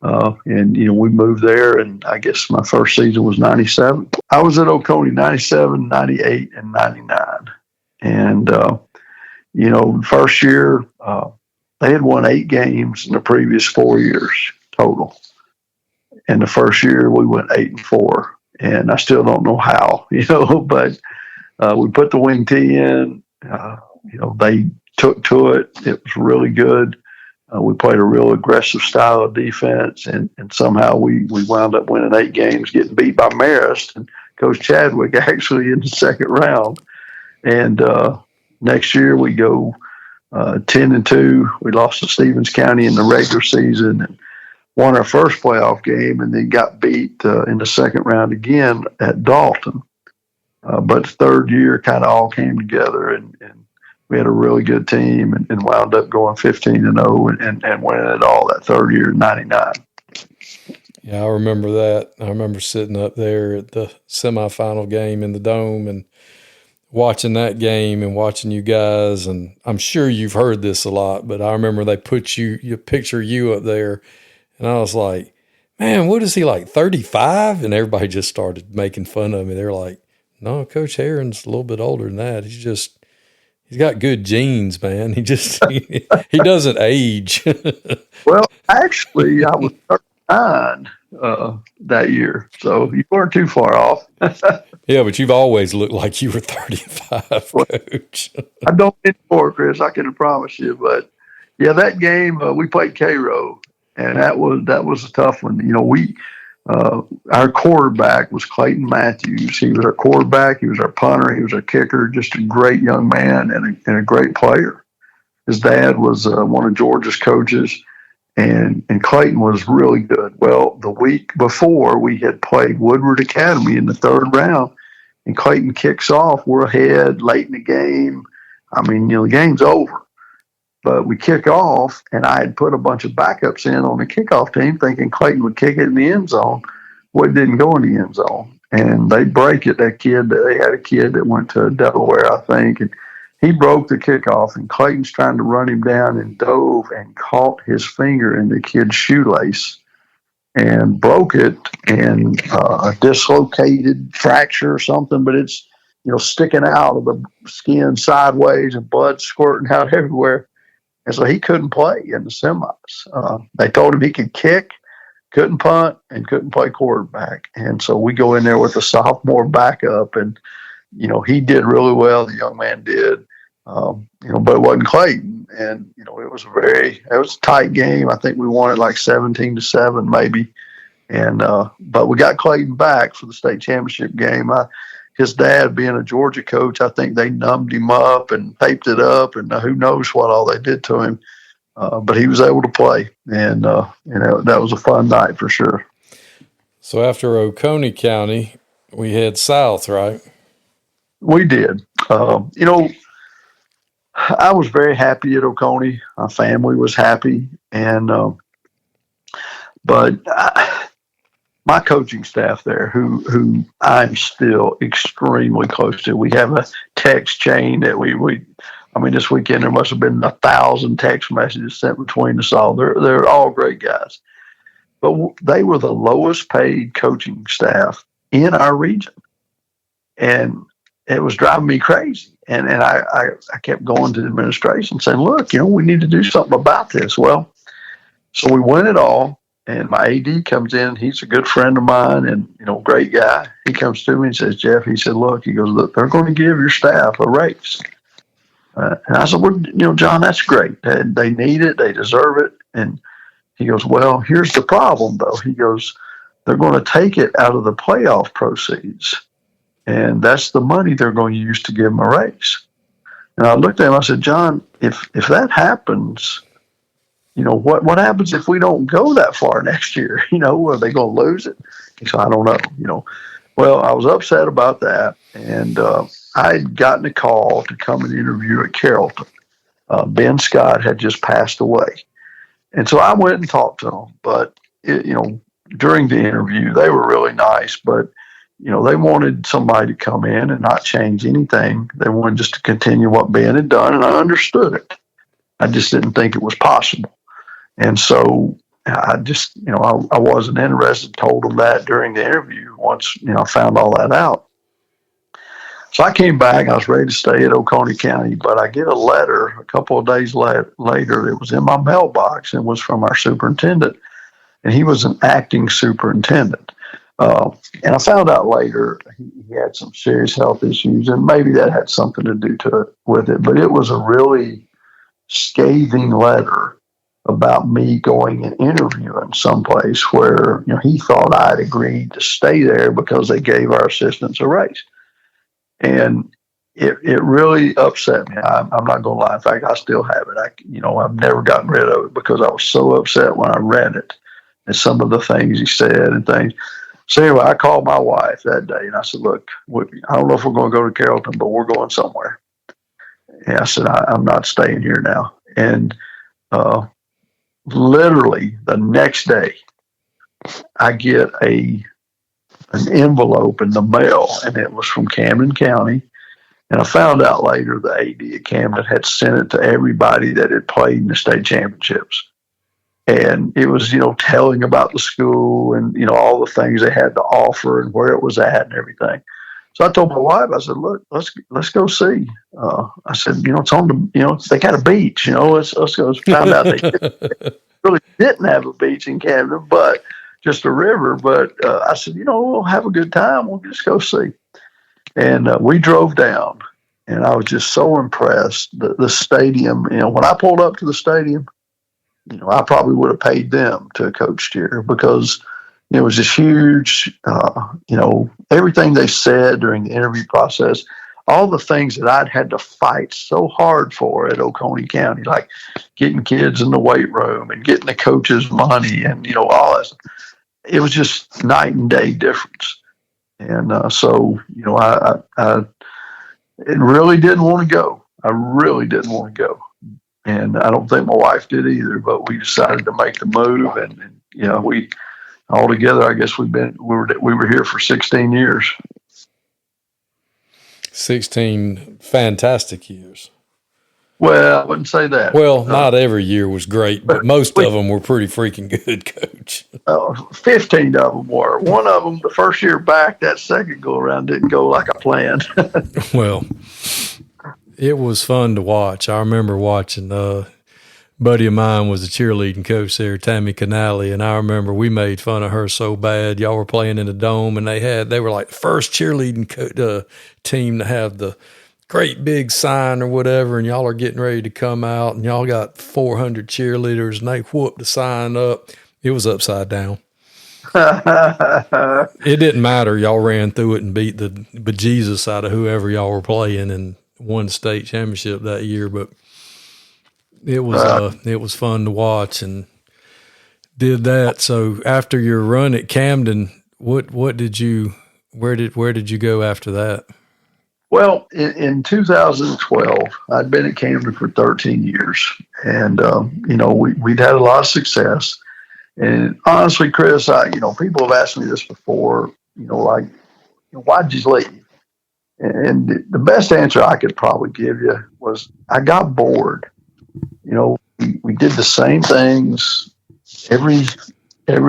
And we moved there, and I guess my first season was 97. I was at Oconee 97, 98, and 99. And, first year, they had won 8 games in the previous 4 years total. And the first year we went 8-4. And I still don't know how, but we put the wing tee in. They took to it. It was really good. We played a real aggressive style of defense, and somehow we wound up winning 8 games, getting beat by Marist and Coach Chadwick actually in the second round. And next year we go 10-2. We lost to Stevens County in the regular season and won our first playoff game, and then got beat in the second round again at Dalton. But the third year kind of all came together, and we had a really good team, and wound up going 15-0 and winning it all that third year in 99. Yeah, I remember that. I remember sitting up there at the semifinal game in the Dome and watching that game and watching you guys. And I'm sure you've heard this a lot, but I remember they put you picture you up there. And I was like, man, what is he, like 35? And everybody just started making fun of me. They're like, no, Coach Herron's a little bit older than that. He's got good genes, man. He doesn't age. Well, actually, I was 39 that year, so you weren't too far off. Yeah, but you've always looked like you were 35, well, Coach. I don't anymore, Chris. I can promise you. But yeah, that game we played Cairo, and that was a tough one. Our quarterback was Clayton Matthews. He was our quarterback. He was our punter. He was our kicker. Just a great young man and a great player. His dad was one of Georgia's coaches, and Clayton was really good. Well, the week before, we had played Woodward Academy in the third round, and Clayton kicks off. We're ahead late in the game. I mean, the game's over. But we kick off, and I had put a bunch of backups in on the kickoff team thinking Clayton would kick it in the end zone. Well, it didn't go in the end zone. And they break it. They had a kid that went to Delaware, I think, and he broke the kickoff, and Clayton's trying to run him down and dove and caught his finger in the kid's shoelace and broke it, and a dislocated fracture or something, but it's, sticking out of the skin sideways and blood squirting out everywhere. And so he couldn't play in the semis. They told him he could kick, couldn't punt, and couldn't play quarterback. And so we go in there with a sophomore backup, and, he did really well. The young man did, but it wasn't Clayton. And, it was a tight game. I think we won it like 17-7 maybe. And, but we got Clayton back for the state championship game. His dad being a Georgia coach, I think they numbed him up and taped it up, and who knows what all they did to him. but he was able to play, and that was a fun night for sure. So after Oconee County, we head south, right? We did. I was very happy at Oconee. My family was happy, and but my coaching staff there, who I'm still extremely close to. We have a text chain that we. I mean, this weekend there must have been 1,000 text messages sent between us all. They're all great guys, but they were the lowest paid coaching staff in our region, and it was driving me crazy. And I kept going to the administration saying, look, we need to do something about this. Well, so we win it all. And my AD comes in. He's a good friend of mine and, great guy. He comes to me and says, Jeff, he said, look, they're going to give your staff a raise. And I said, well, John, that's great. They need it. They deserve it. And he goes, well, here's the problem, though. He goes, they're going to take it out of the playoff proceeds. And that's the money they're going to use to give them a raise. And I looked at him, I said, John, if that happens, what happens if we don't go that far next year? Are they going to lose it? He said, I don't know. Well, I was upset about that. And I had gotten a call to come and interview at Carrollton. Ben Scott had just passed away. And so I went and talked to them. But, during the interview, they were really nice. But they wanted somebody to come in and not change anything. They wanted just to continue what Ben had done, and I understood it. I just didn't think it was possible. And so I just, I wasn't interested, told them that during the interview once, I found all that out. So I came back. I was ready to stay at Oconee County, but I get a letter a couple of days later. It was in my mailbox and was from our superintendent, and he was an acting superintendent. And I found out later he had some serious health issues, and maybe that had something to do with it. But it was a really scathing letter about me going and interviewing someplace where he thought I'd agreed to stay there because they gave our assistants a raise, and it really upset me. I'm not going to lie. In fact, I still have it. I've never gotten rid of it because I was so upset when I read it and some of the things he said and things. So anyway, I called my wife that day and I said, look, I don't know if we're going to go to Carrollton, but we're going somewhere. And I said, I'm not staying here now. And literally the next day, I get an envelope in the mail, and it was from Camden County. And I found out later the AD at Camden had sent it to everybody that had played in the state championships. And it was, telling about the school and, all the things they had to offer and where it was at and everything. So I told my wife, I said, look, let's go see. I said, it's on the, they got a beach, let's go. Found out they really didn't have a beach in Camden, but just a river. But I said, we'll have a good time. We'll just go see. And we drove down, and I was just so impressed. The stadium, when I pulled up to the stadium, I probably would have paid them to have coached here because it was this huge, everything they said during the interview process, all the things that I'd had to fight so hard for at Oconee County, like getting kids in the weight room and getting the coaches money and, all that. It was just night and day difference. And so, I really didn't want to go. I really didn't want to go. And I don't think my wife did either, but we decided to make the move. And we all together, I guess we were here for 16 years. 16 fantastic years. Well, I wouldn't say that. Well, not every year was great, but most of them were pretty freaking good, Coach. 15 of them were. One of them, the first year back, that second go around didn't go like I planned. Well, it was fun to watch. I remember watching. Buddy of mine was a cheerleading coach there, Tammy Canali, and I remember we made fun of her so bad. Y'all were playing in the dome, and they were like the first cheerleading team to have the great big sign or whatever, and y'all are getting ready to come out, and y'all got 400 cheerleaders, and they whooped the sign up. It was upside down. It didn't matter. Y'all ran through it and beat the bejesus out of whoever y'all were playing and won the state championship that year. But it was fun to watch and did that. So after your run at Camden, where did you go after that? Well, in 2012, I'd been at Camden for 13 years, and we'd had a lot of success. And honestly, Chris, people have asked me this before. Why'd you leave? And the best answer I could probably give you was I got bored. We did the same things every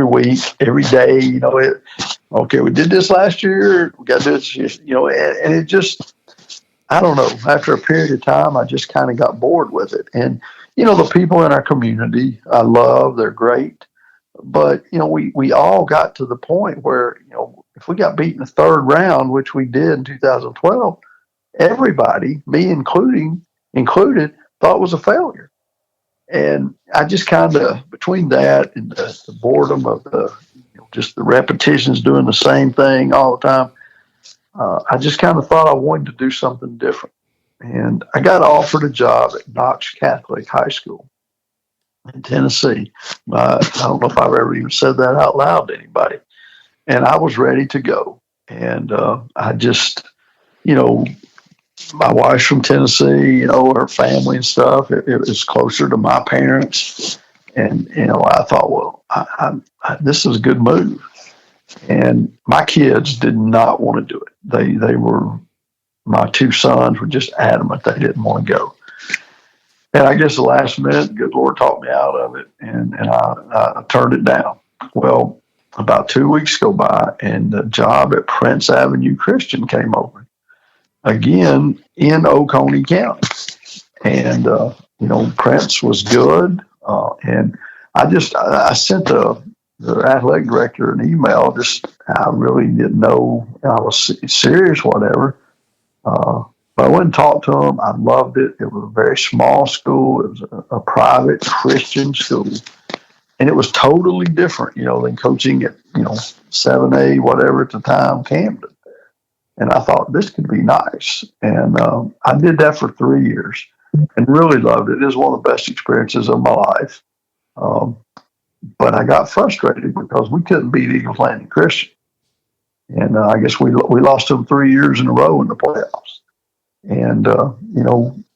week, every day. Okay, we did this last year. We got to do this. And it just, I don't know. After a period of time, I just kind of got bored with it. And the people in our community, I love. They're great. But we all got to the point where if we got beat in the third round, which we did in 2012, everybody, me included, thought it was a failure. And I just kind of, between that and the boredom of just the repetitions, doing the same thing all the time, I just kind of thought I wanted to do something different. And I got offered a job at Knox Catholic High School in Tennessee. I don't know if I've ever even said that out loud to anybody. And I was ready to go. And I just, my wife's from Tennessee, her family and stuff. It was closer to my parents. And, I thought, well, this is a good move. And my kids did not want to do it. They were, my two sons were just adamant they didn't want to go. And I guess the last minute, the good Lord talked me out of it, and I turned it down. Well, about 2 weeks go by, and the job at Prince Avenue Christian came open, again, in Oconee County. And, Prince was good. And I sent the athletic director an email. I really didn't know I was serious, whatever. But I went and talked to them. I loved it. It was a very small school. It was a private Christian school. And it was totally different, than coaching at, 7A, whatever at the time, Camden. And I thought this could be nice. And I did that for 3 years and really loved it. It was one of the best experiences of my life. But I got frustrated because we couldn't beat Eagle Landing Christian. And I guess we lost them 3 years in a row in the playoffs. And,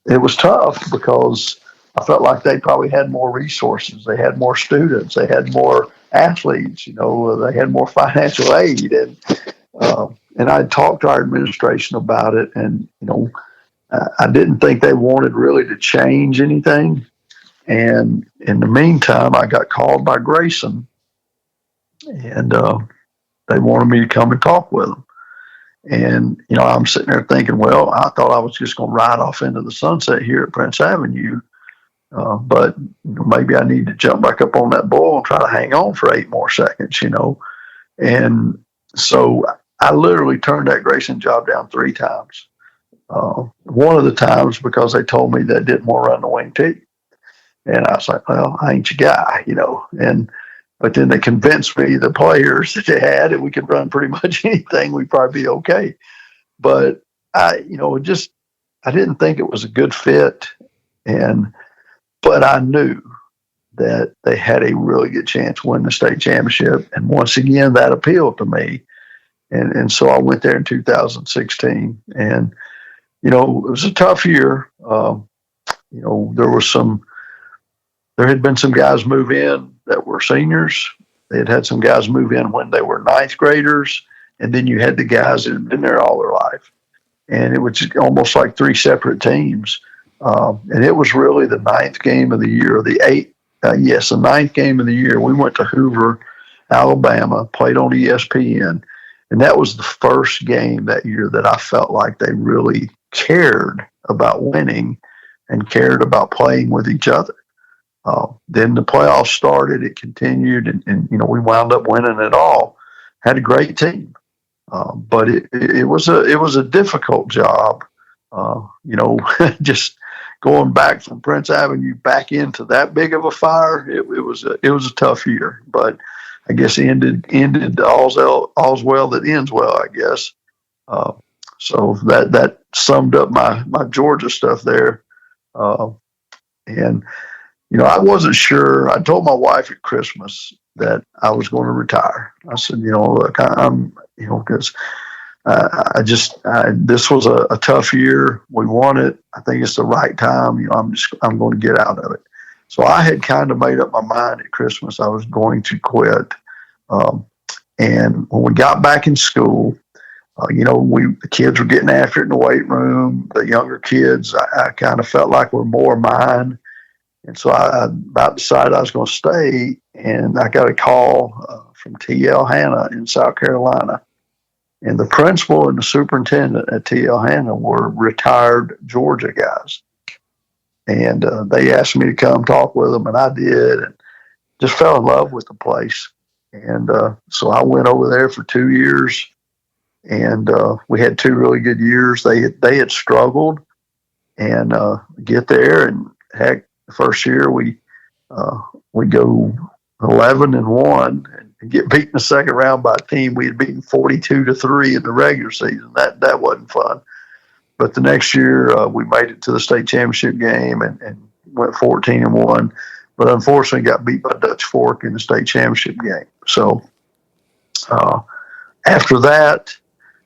it was tough because I felt like they probably had more resources. They had more students. They had more athletes. They had more financial aid. And I talked to our administration about it. And, I didn't think they wanted really to change anything. And in the meantime, I got called by Grayson. And they wanted me to come and talk with them. And, I'm sitting there thinking, well, I thought I was just going to ride off into the sunset here at Prince Avenue. But maybe I need to jump back up on that bull and try to hang on for 8 more seconds, And so I literally turned that Grayson job down 3 times. One of the times because they told me they didn't want to run the wing T. And I was like, well, I ain't your guy, But then they convinced me the players that they had, and we could run pretty much anything, we'd probably be okay. But I didn't think it was a good fit. But I knew that they had a really good chance to win the state championship. And once again, that appealed to me. And so I went there in 2016. And, it was a tough year. There had been some guys move in that were seniors. They had some guys move in when they were 9th graders. And then you had the guys that had been there all their life. And it was almost like 3 separate teams. And it was really the 9th game of the year, the 9th game of the year. We went to Hoover, Alabama, played on ESPN. And that was the first game that year that I felt like they really cared about winning and cared about playing with each other. Then the playoffs started, it continued, and we wound up winning it all. Had a great team. But it was a difficult job. Just going back from Prince Avenue back into that big of a fire, it was a tough year. But I guess ended all's well that ends well, I guess. So that summed up my Georgia stuff there. And, I wasn't sure. I told my wife at Christmas that I was going to retire. I said, look, I'm, because this was a tough year. We won it. I think it's the right time. I'm going to get out of it. So I had kind of made up my mind at Christmas I was going to quit. And when we got back in school, the kids were getting after it in the weight room. The younger kids, I kind of felt like were more mine. And so I about decided I was going to stay. And I got a call from T.L. Hanna in South Carolina. And the principal and the superintendent at T.L. Hanna were retired Georgia guys. And they asked me to come talk with them, and I did, and just fell in love with the place. And so I went over there for 2 years, and we had 2 really good years. They had struggled, and get there, and heck, the first year we go 11-1 and get beat in the second round by a team we had beaten 42-3 in the regular season. That wasn't fun. But the next year we made it to the state championship game and went 14-1. But unfortunately got beat by Dutch Fork in the state championship game. So after that,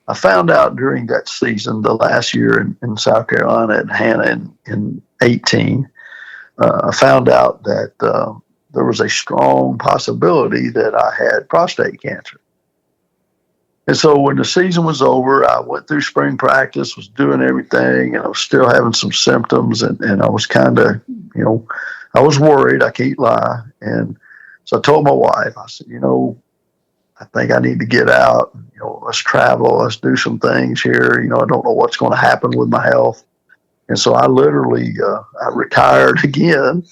I found out during that season, the last year in South Carolina at Hanna in 18, I found out that there was a strong possibility that I had prostate cancer. And so when the season was over, I went through spring practice, was doing everything, and I was still having some symptoms, and I was kind of, I was worried, I can't lie. And so I told my wife, I said, I think I need to get out, let's travel, let's do some things here. I don't know what's going to happen with my health. And so I literally, I retired again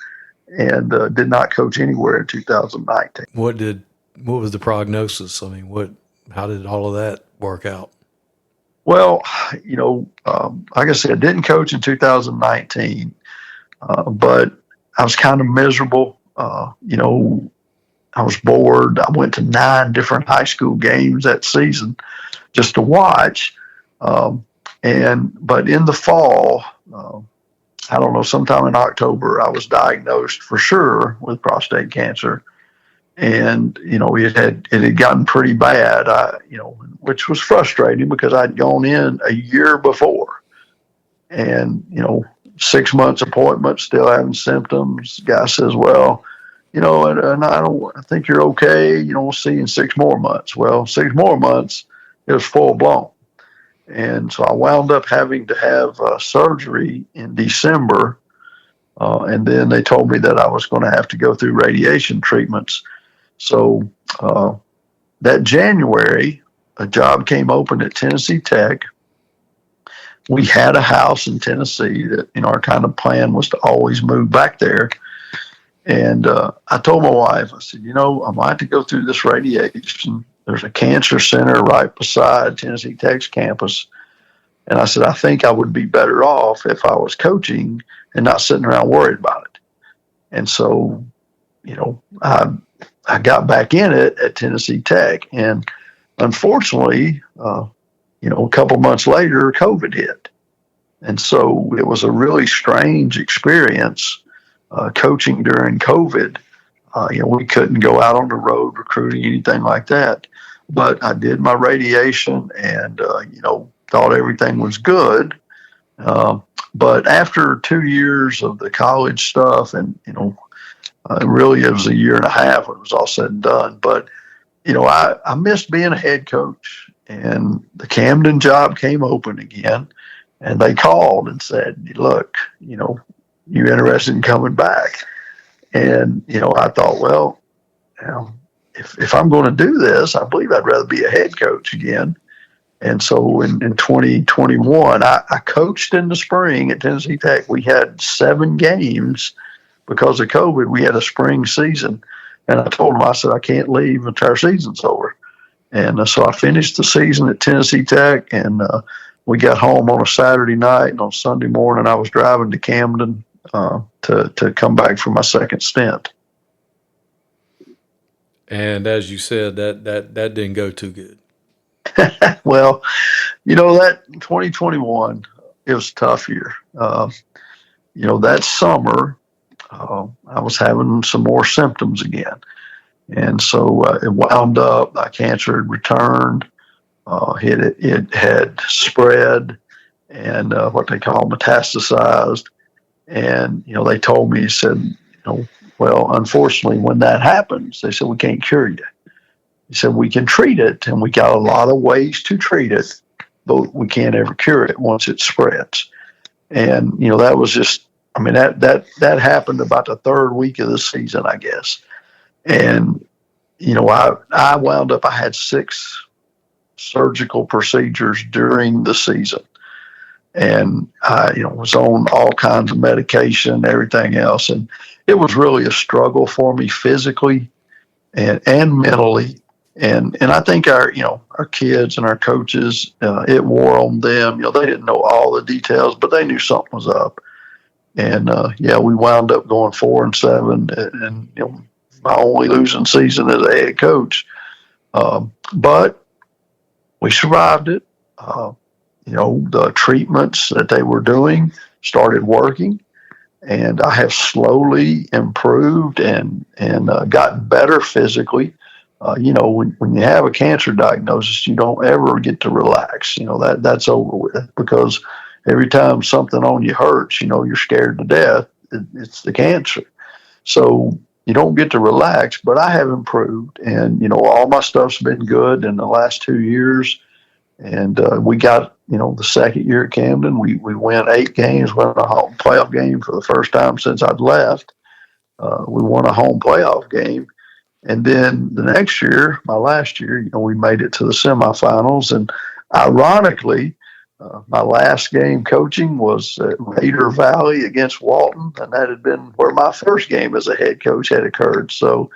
and did not coach anywhere in 2019. What was the prognosis? I mean, how did all of that work out? Well, like I said, I didn't coach in 2019, but I was kind of miserable. I was bored. I went to 9 different high school games that season just to watch. But in the fall, I don't know, sometime in October, I was diagnosed for sure with prostate cancer. And, it had gotten pretty bad, which was frustrating because I'd gone in a year before and, 6 months appointment, still having symptoms. Guy says, well, and I think you're okay. We'll see you in 6 more months. Well, 6 more months, it was full blown. And so I wound up having to have surgery in December. And then they told me that I was going to have to go through radiation treatments. So that January, a job came open at Tennessee Tech. We had a house in Tennessee that, our kind of plan was to always move back there. And I told my wife, I said, I might have to go through this radiation. There's a cancer center right beside Tennessee Tech's campus. And I said, I think I would be better off if I was coaching and not sitting around worried about it. And so, I got back in it at Tennessee Tech. And unfortunately, a couple months later, COVID hit. And so it was a really strange experience coaching during COVID. We couldn't go out on the road recruiting, anything like that. But I did my radiation and, thought everything was good. But after 2 years of the college stuff and, really it was a year and a half when it was all said and done. But, I missed being a head coach, and the Camden job came open again, and they called and said, look, you interested in coming back? And, I thought, well, if I'm going to do this, I believe I'd rather be a head coach again. And so in 2021, I coached in the spring at Tennessee Tech. We had 7 games because of COVID. We had a spring season. And I told them, I said, I can't leave until our season's over. And so I finished the season at Tennessee Tech, and we got home on a Saturday night, and on Sunday morning I was driving to Camden to come back for my second stint. And as you said, that didn't go too good. Well, that 2021, it was a tough year. That summer, I was having some more symptoms again. And so it wound up, my cancer had returned. It had spread and what they call metastasized. And, they told me, well, unfortunately, when that happens, they said, we can't cure you. He said, we can treat it, and we got a lot of ways to treat it, but we can't ever cure it once it spreads. And, that was just, that happened about the third week of the season, I guess. And, I wound up, I had 6 surgical procedures during the season. And I, was on all kinds of medication, everything else. And it was really a struggle for me physically and mentally. And I think our kids and our coaches, it wore on them. They didn't know all the details, but they knew something was up. And we wound up going 4-7, and my only losing season as a head coach. But we survived it. The treatments that they were doing started working, and I have slowly improved and gotten better physically. When you have a cancer diagnosis, you don't ever get to relax. That's over with, because every time something on you hurts, you're scared to death. It's the cancer. So you don't get to relax, but I have improved, and, all my stuff's been good in the last 2 years. And we got, the second year at Camden, we won 8 games, won a home playoff game for the first time since I'd left. We won a home playoff game. And then the next year, my last year, we made it to the semifinals. And ironically, my last game coaching was at Raider Valley against Walton, and that had been where my first game as a head coach had occurred. So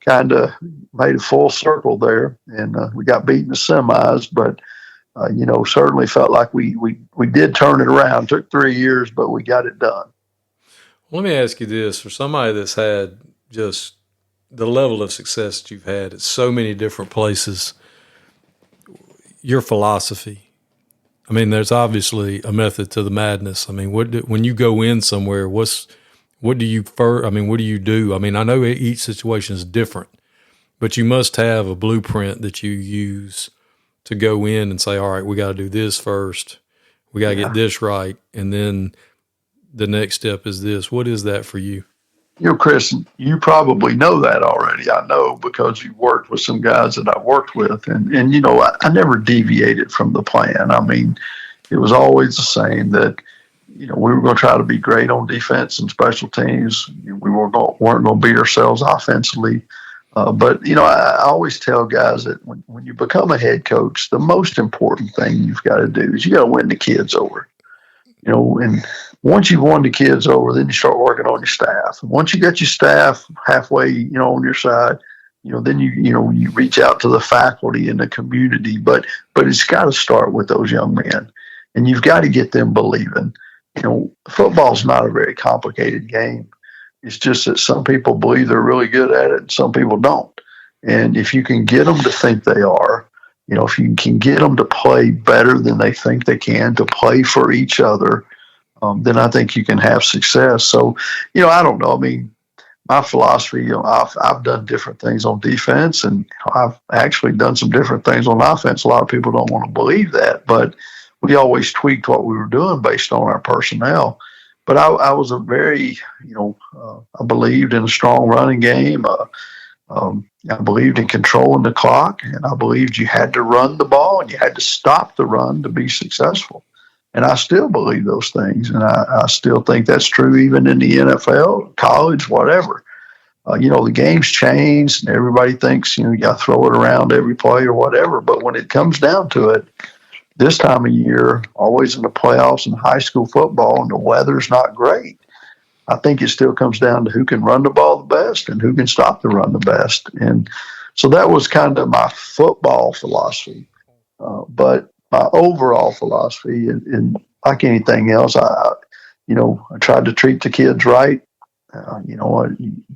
kind of made a full circle there, and we got beat in the semis, but certainly felt like we did turn it around. Took 3 years, but we got it done. Let me ask you this: for somebody that's had just the level of success that you've had at so many different places, your philosophy. There's obviously a method to the madness. When you go in somewhere, what do you do? I know each situation is different, but you must have a blueprint that you use to go in and say, all right, we got to do this first. We got to get this right. And then the next step is this. What is that for you? Chris, you probably know that already. I know, because you worked with some guys that I worked with, and I never deviated from the plan. It was always the same, that, we were going to try to be great on defense and special teams. We weren't going to beat ourselves offensively. But I always tell guys that when you become a head coach, the most important thing you've got to do is you got to win the kids over. And once you've won the kids over, then you start working on your staff. And once you get your staff halfway, on your side, then you reach out to the faculty and the community. But it's got to start with those young men, and you've got to get them believing. Football's not a very complicated game. It's just that some people believe they're really good at it, and some people don't. And if you can get them to think they are, if you can get them to play better than they think they can, to play for each other, then I think you can have success. So, I don't know. My philosophy, I've done different things on defense, and I've actually done some different things on offense. A lot of people don't want to believe that, but we always tweaked what we were doing based on our personnel. But I was a very, I believed in a strong running game. I believed in controlling the clock, and I believed you had to run the ball and you had to stop the run to be successful. And I still believe those things, and I still think that's true even in the NFL, college, whatever. The game's changed, and everybody thinks, you got to throw it around every play or whatever. But when it comes down to it, this time of year, always in the playoffs in high school football, and the weather's not great, I think it still comes down to who can run the ball the best and who can stop the run the best. And so that was kind of my football philosophy. But my overall philosophy, and like anything else, I tried to treat the kids right. I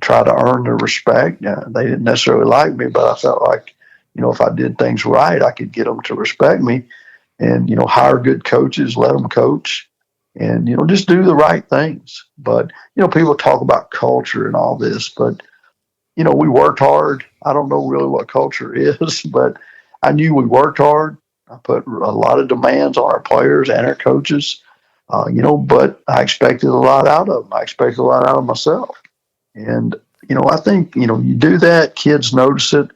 try to earn their respect. They didn't necessarily like me, but I felt like, if I did things right, I could get them to respect me. And, hire good coaches, let them coach, and, just do the right things. But, people talk about culture and all this, but, we worked hard. I don't know really what culture is, but I knew we worked hard. I put a lot of demands on our players and our coaches, but I expected a lot out of them. I expected a lot out of myself. And, I think, you do that, kids notice it.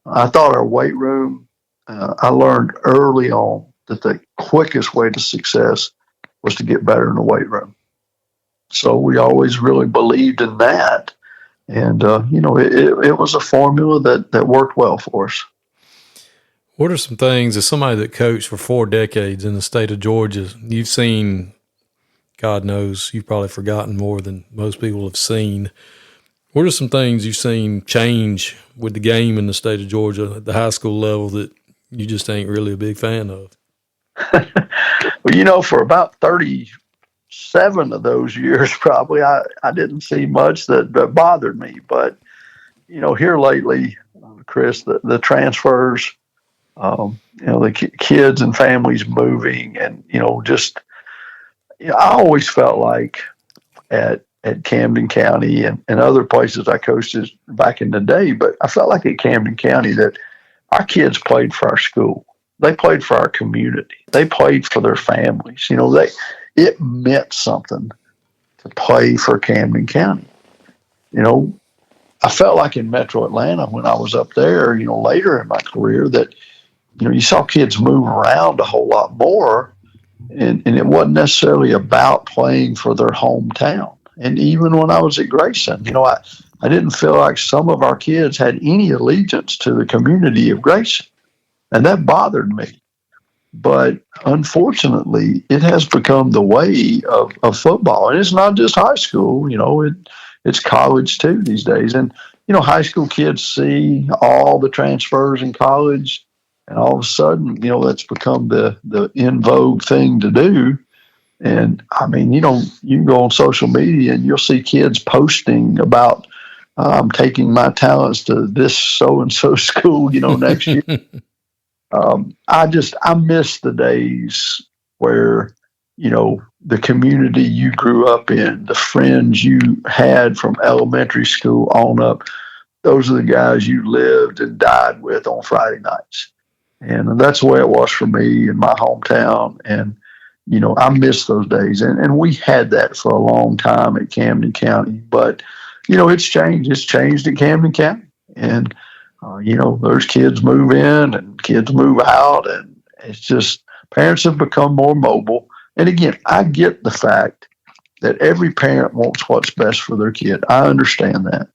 I thought our weight room, I learned early on that the quickest way to success was to get better in the weight room. So we always really believed in that. And, it was a formula that worked well for us. What are some things, as somebody that coached for 4 decades in the state of Georgia, you've seen, God knows, you've probably forgotten more than most people have seen. What are some things you've seen change with the game in the state of Georgia at the high school level that you just ain't really a big fan of? Well, for about 37 of those years, probably, I didn't see much that bothered me. But, here lately, Chris, the transfers, the kids and families moving, and, I always felt like at Camden County and other places I coached back in the day, but I felt like at Camden County that our kids played for our school. They played for our community. They played for their families. It meant something to play for Camden County. I felt like in Metro Atlanta when I was up there, later in my career that, you saw kids move around a whole lot more, and it wasn't necessarily about playing for their hometown. And even when I was at Grayson, I didn't feel like some of our kids had any allegiance to the community of Grayson. And that bothered me. But unfortunately, it has become the way of football. And it's not just high school, it's college too these days. And, high school kids see all the transfers in college, and all of a sudden, that's become the in vogue thing to do. And I mean, you can go on social media and you'll see kids posting about, I'm taking my talents to this so-and-so school, next year. I miss the days where, the community you grew up in, the friends you had from elementary school on up, those are the guys you lived and died with on Friday nights. And that's the way it was for me in my hometown. And, I miss those days. And we had that for a long time at Camden County. But, it's changed. It's changed at Camden County. And, there's kids move in and kids move out. And it's just parents have become more mobile. And again, I get the fact that every parent wants what's best for their kid. I understand that.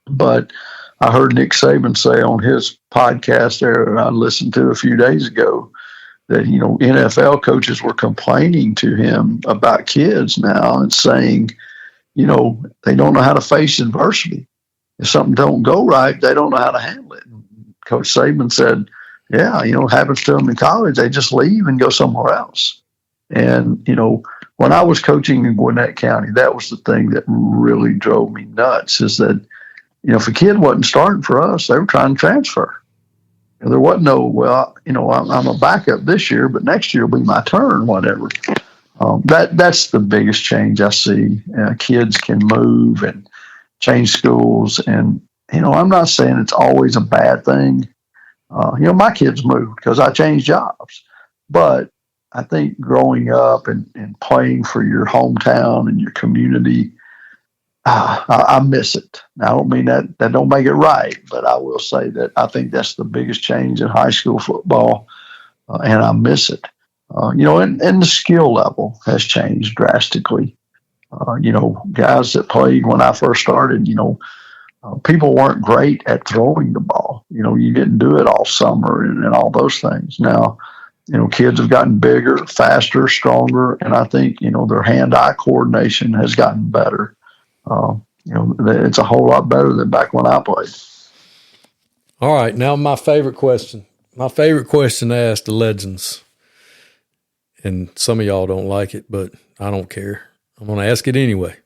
But I heard Nick Saban say on his podcast there, I listened to a few days ago, that, NFL coaches were complaining to him about kids now and saying, they don't know how to face adversity. If something don't go right, they don't know how to handle it. And Coach Saban said, yeah, it happens to them in college. They just leave and go somewhere else. And, when I was coaching in Gwinnett County, that was the thing that really drove me nuts, is that, if a kid wasn't starting for us, they were trying to transfer. There wasn't no, well, I'm a backup this year, but next year will be my turn, whatever. That's the biggest change I see. Kids can move and change schools. And, I'm not saying it's always a bad thing. My kids moved because I changed jobs. But I think growing up and playing for your hometown and your community, I miss it. Now, I don't mean that don't make it right, but I will say that I think that's the biggest change in high school football, and I miss it. And the skill level has changed drastically. Guys that played when I first started, people weren't great at throwing the ball. You didn't do it all summer and all those things. Now, kids have gotten bigger, faster, stronger, and I think, their hand-eye coordination has gotten better. It's a whole lot better than back when I played. All right, now my favorite question. My favorite question to ask the legends, and some of y'all don't like it, but I don't care. I'm going to ask it anyway.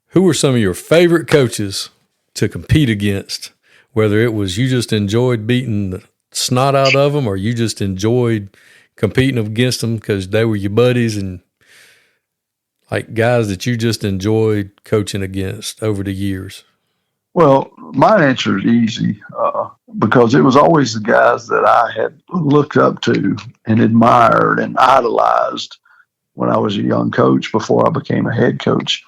Who were some of your favorite coaches to compete against, whether it was you just enjoyed beating the snot out of them or you just enjoyed competing against them because they were your buddies and Like guys that you just enjoyed coaching against over the years? Well, my answer is easy because it was always the guys that I had looked up to and admired and idolized when I was a young coach before I became a head coach.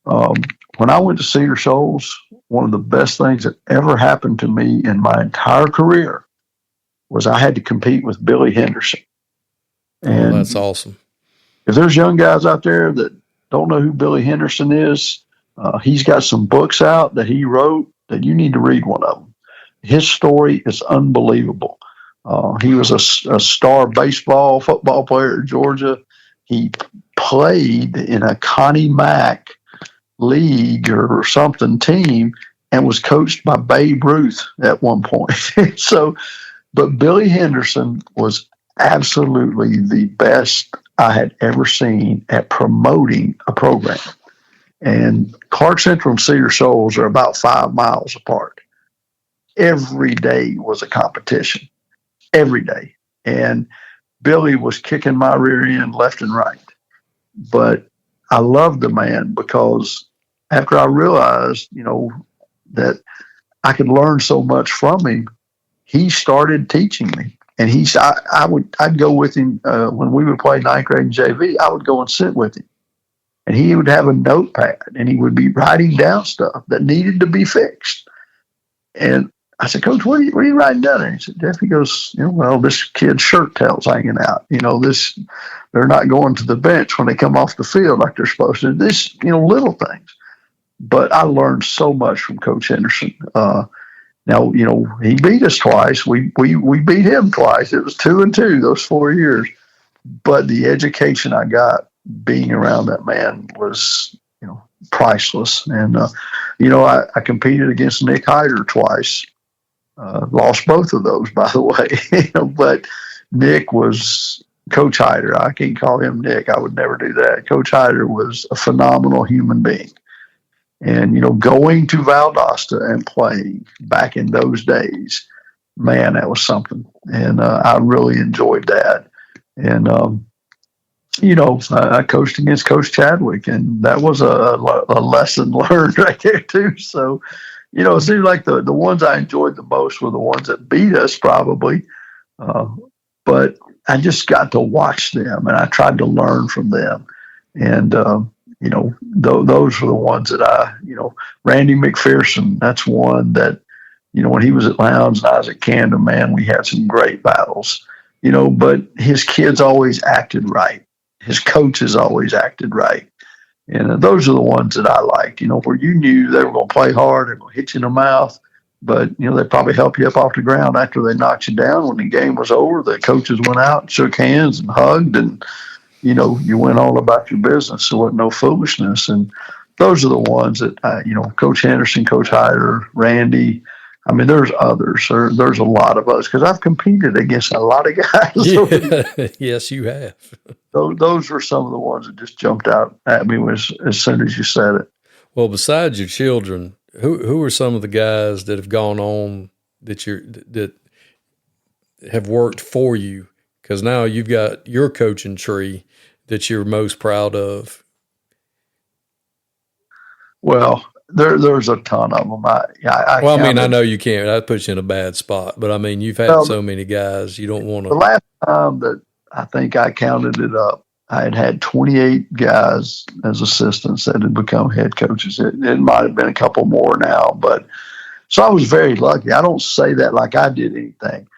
Um, when I went to Cedar Shoals, one of the best things that ever happened to me in my entire career was I had to compete with Billy Henderson. Oh, And that's awesome. if there's young guys out there that don't know who Billy Henderson is, he's got some books out that he wrote that you need to read one of them. His story is unbelievable. He was a star baseball, football player at Georgia. He played in a Connie Mack league or something team and was coached by Babe Ruth at one point. So, but Billy Henderson was absolutely the best I had ever seen at promoting a program. And Clark Central and Cedar Shoals are about 5 miles apart. Every day was a competition, every day. And Billy was kicking my rear end left and right. But I loved the man because after I realized, that I could learn so much from him, he started teaching me. And I'd go with him when we would play ninth grade and JV. I would go and sit with him, and he would have a notepad, and he would be writing down stuff that needed to be fixed. And I said, Coach, what are you writing down there? He said, Jeff, he goes, well, this kid's shirt tail's hanging out. They're not going to the bench when they come off the field like they're supposed to. This, little things. But I learned so much from Coach Henderson. Now, he beat us twice. We beat him twice. It was 2-2 those 4 years. But the education I got being around that man was, priceless. And, I competed against Nick Hyder twice. Lost both of those, by the way. But Nick was Coach Hyder. I can't call him Nick. I would never do that. Coach Hyder was a phenomenal human being. And, going to Valdosta and playing back in those days, man, that was something. And I really enjoyed that. And, I coached against Coach Chadwick, and that was a lesson learned right there, too. So, it seemed like the ones I enjoyed the most were the ones that beat us, probably. But I just got to watch them, and I tried to learn from them. And, those were the ones that Randy McPherson, that's one that, when he was at Lowndes and I was at Camden, man, we had some great battles, but his kids always acted right. His coaches always acted right. And those are the ones that I liked, where you knew they were going to play hard, they're going to hit you in the mouth, but, they probably help you up off the ground after they knocked you down. When the game was over, the coaches went out and shook hands and hugged, and, you went on about your business. There wasn't no foolishness. And those are the ones that, Coach Henderson, Coach Hyder, Randy. I mean, there's others. There's a lot of us because I've competed against a lot of guys. Yeah. Yes, you have. Those were some of the ones that just jumped out at me as soon as you said it. Well, besides your children, who are some of the guys that have gone on that have worked for you? Because now you've got your coaching tree that you're most proud of. Well, there's a ton of them. I know you can't. That puts you in a bad spot. But I mean, you've had so many guys. You don't want to. The last time that I think I counted it up, I had 28 guys as assistants that had become head coaches. It might have been a couple more now, but so I was very lucky. I don't say that like I did anything.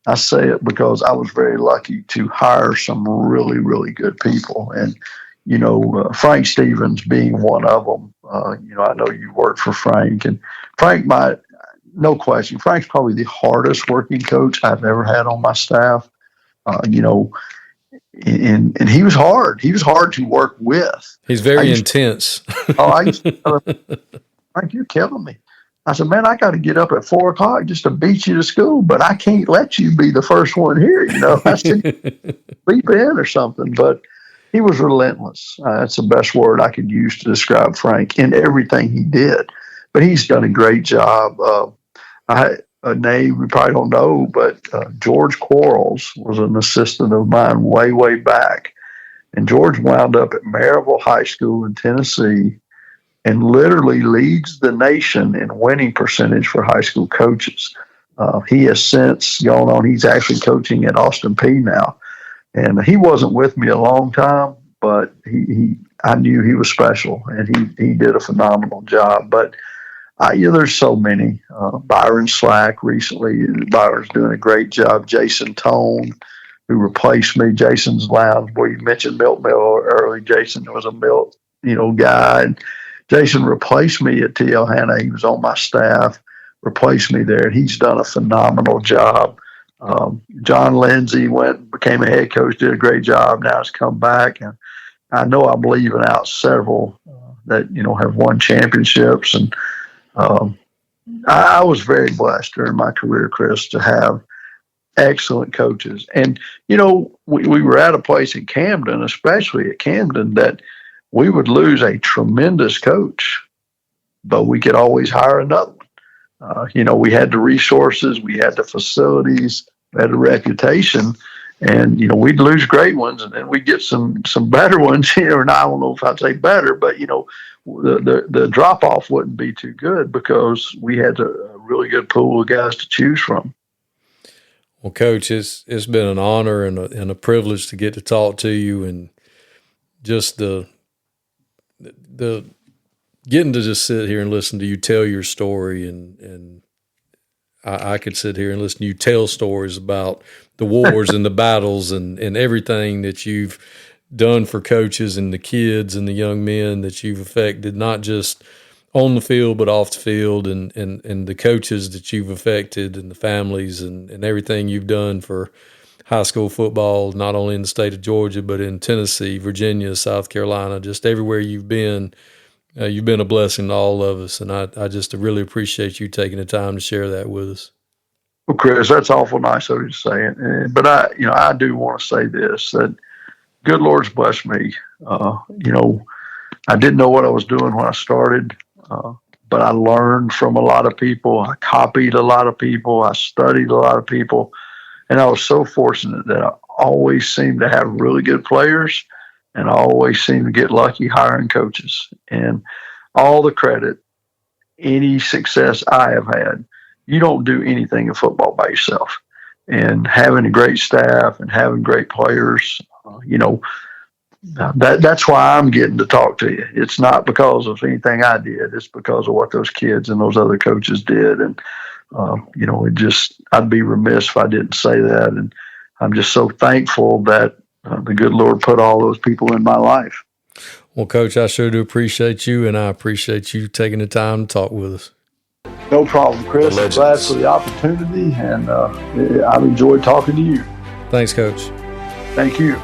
I say it because I was very lucky to hire some really, really good people. And, Frank Stevens being one of them. I know you worked for Frank, and Frank no question, Frank's probably the hardest working coach I've ever had on my staff. And he was hard. He was hard to work with. He's very intense. I used to tell him, Frank, you're killing me. I said, man, I got to get up at 4:00 just to beat you to school, but I can't let you be the first one here. I said, sleep in or something. But he was relentless. That's the best word I could use to describe Frank in everything he did. But he's done a great job. A name we probably don't know, but George Quarles was an assistant of mine way, way back. And George wound up at Maryville High School in Tennessee and literally leads the nation in winning percentage for high school coaches. He has since gone on. He's actually coaching at Austin Peay now. And he wasn't with me a long time, but I knew he was special, and he did a phenomenal job. But there's so many. Byron Slack recently. Byron's doing a great job. Jason Tone, who replaced me. Jason's lounge, where you mentioned Milt Mill early. Jason was a Milt, guy. And Jason replaced me at TL Hanna. He was on my staff, replaced me there. He's done a phenomenal job. John Lindsay became a head coach, did a great job. Now has come back, and I know I'm leaving out several that have won championships. And I was very blessed during my career, Chris, to have excellent coaches. And we were at a place in Camden, especially at Camden, that we would lose a tremendous coach, but we could always hire another one. We had the resources, we had the facilities, we had the reputation, and we'd lose great ones, and then we'd get some better ones. And I don't know if I'd say better, but the drop off wouldn't be too good because we had a really good pool of guys to choose from. Well, Coach, it's been an honor and a privilege to get to talk to you, and just the getting to just sit here and listen to you tell your story, and I could sit here and listen to you tell stories about the wars and the battles and everything that you've done for coaches and the kids and the young men that you've affected, not just on the field but off the field, and the coaches that you've affected and the families and everything you've done for high school football, not only in the state of Georgia but in Tennessee, Virginia, South Carolina, just everywhere you've been. You've been a blessing to all of us, and I just really appreciate you taking the time to share that with us. Well, Chris, that's awful nice of you to say it. But I do want to say this, that good Lord's blessed me. I didn't know what I was doing when I started, but I learned from a lot of people. I copied a lot of people. I studied a lot of people. And I was so fortunate that I always seemed to have really good players, and I always seem to get lucky hiring coaches. And all the credit, any success I have had, you don't do anything in football by yourself. And having a great staff and having great players, that's why I'm getting to talk to you. It's not because of anything I did. It's because of what those kids and those other coaches did. And, I'd be remiss if I didn't say that. And I'm just so thankful that the good Lord put all those people in my life. Well, Coach, I sure do appreciate you, and I appreciate you taking the time to talk with us. No problem, Chris. I'm glad for the opportunity, and I've enjoyed talking to you. Thanks, Coach. Thank you.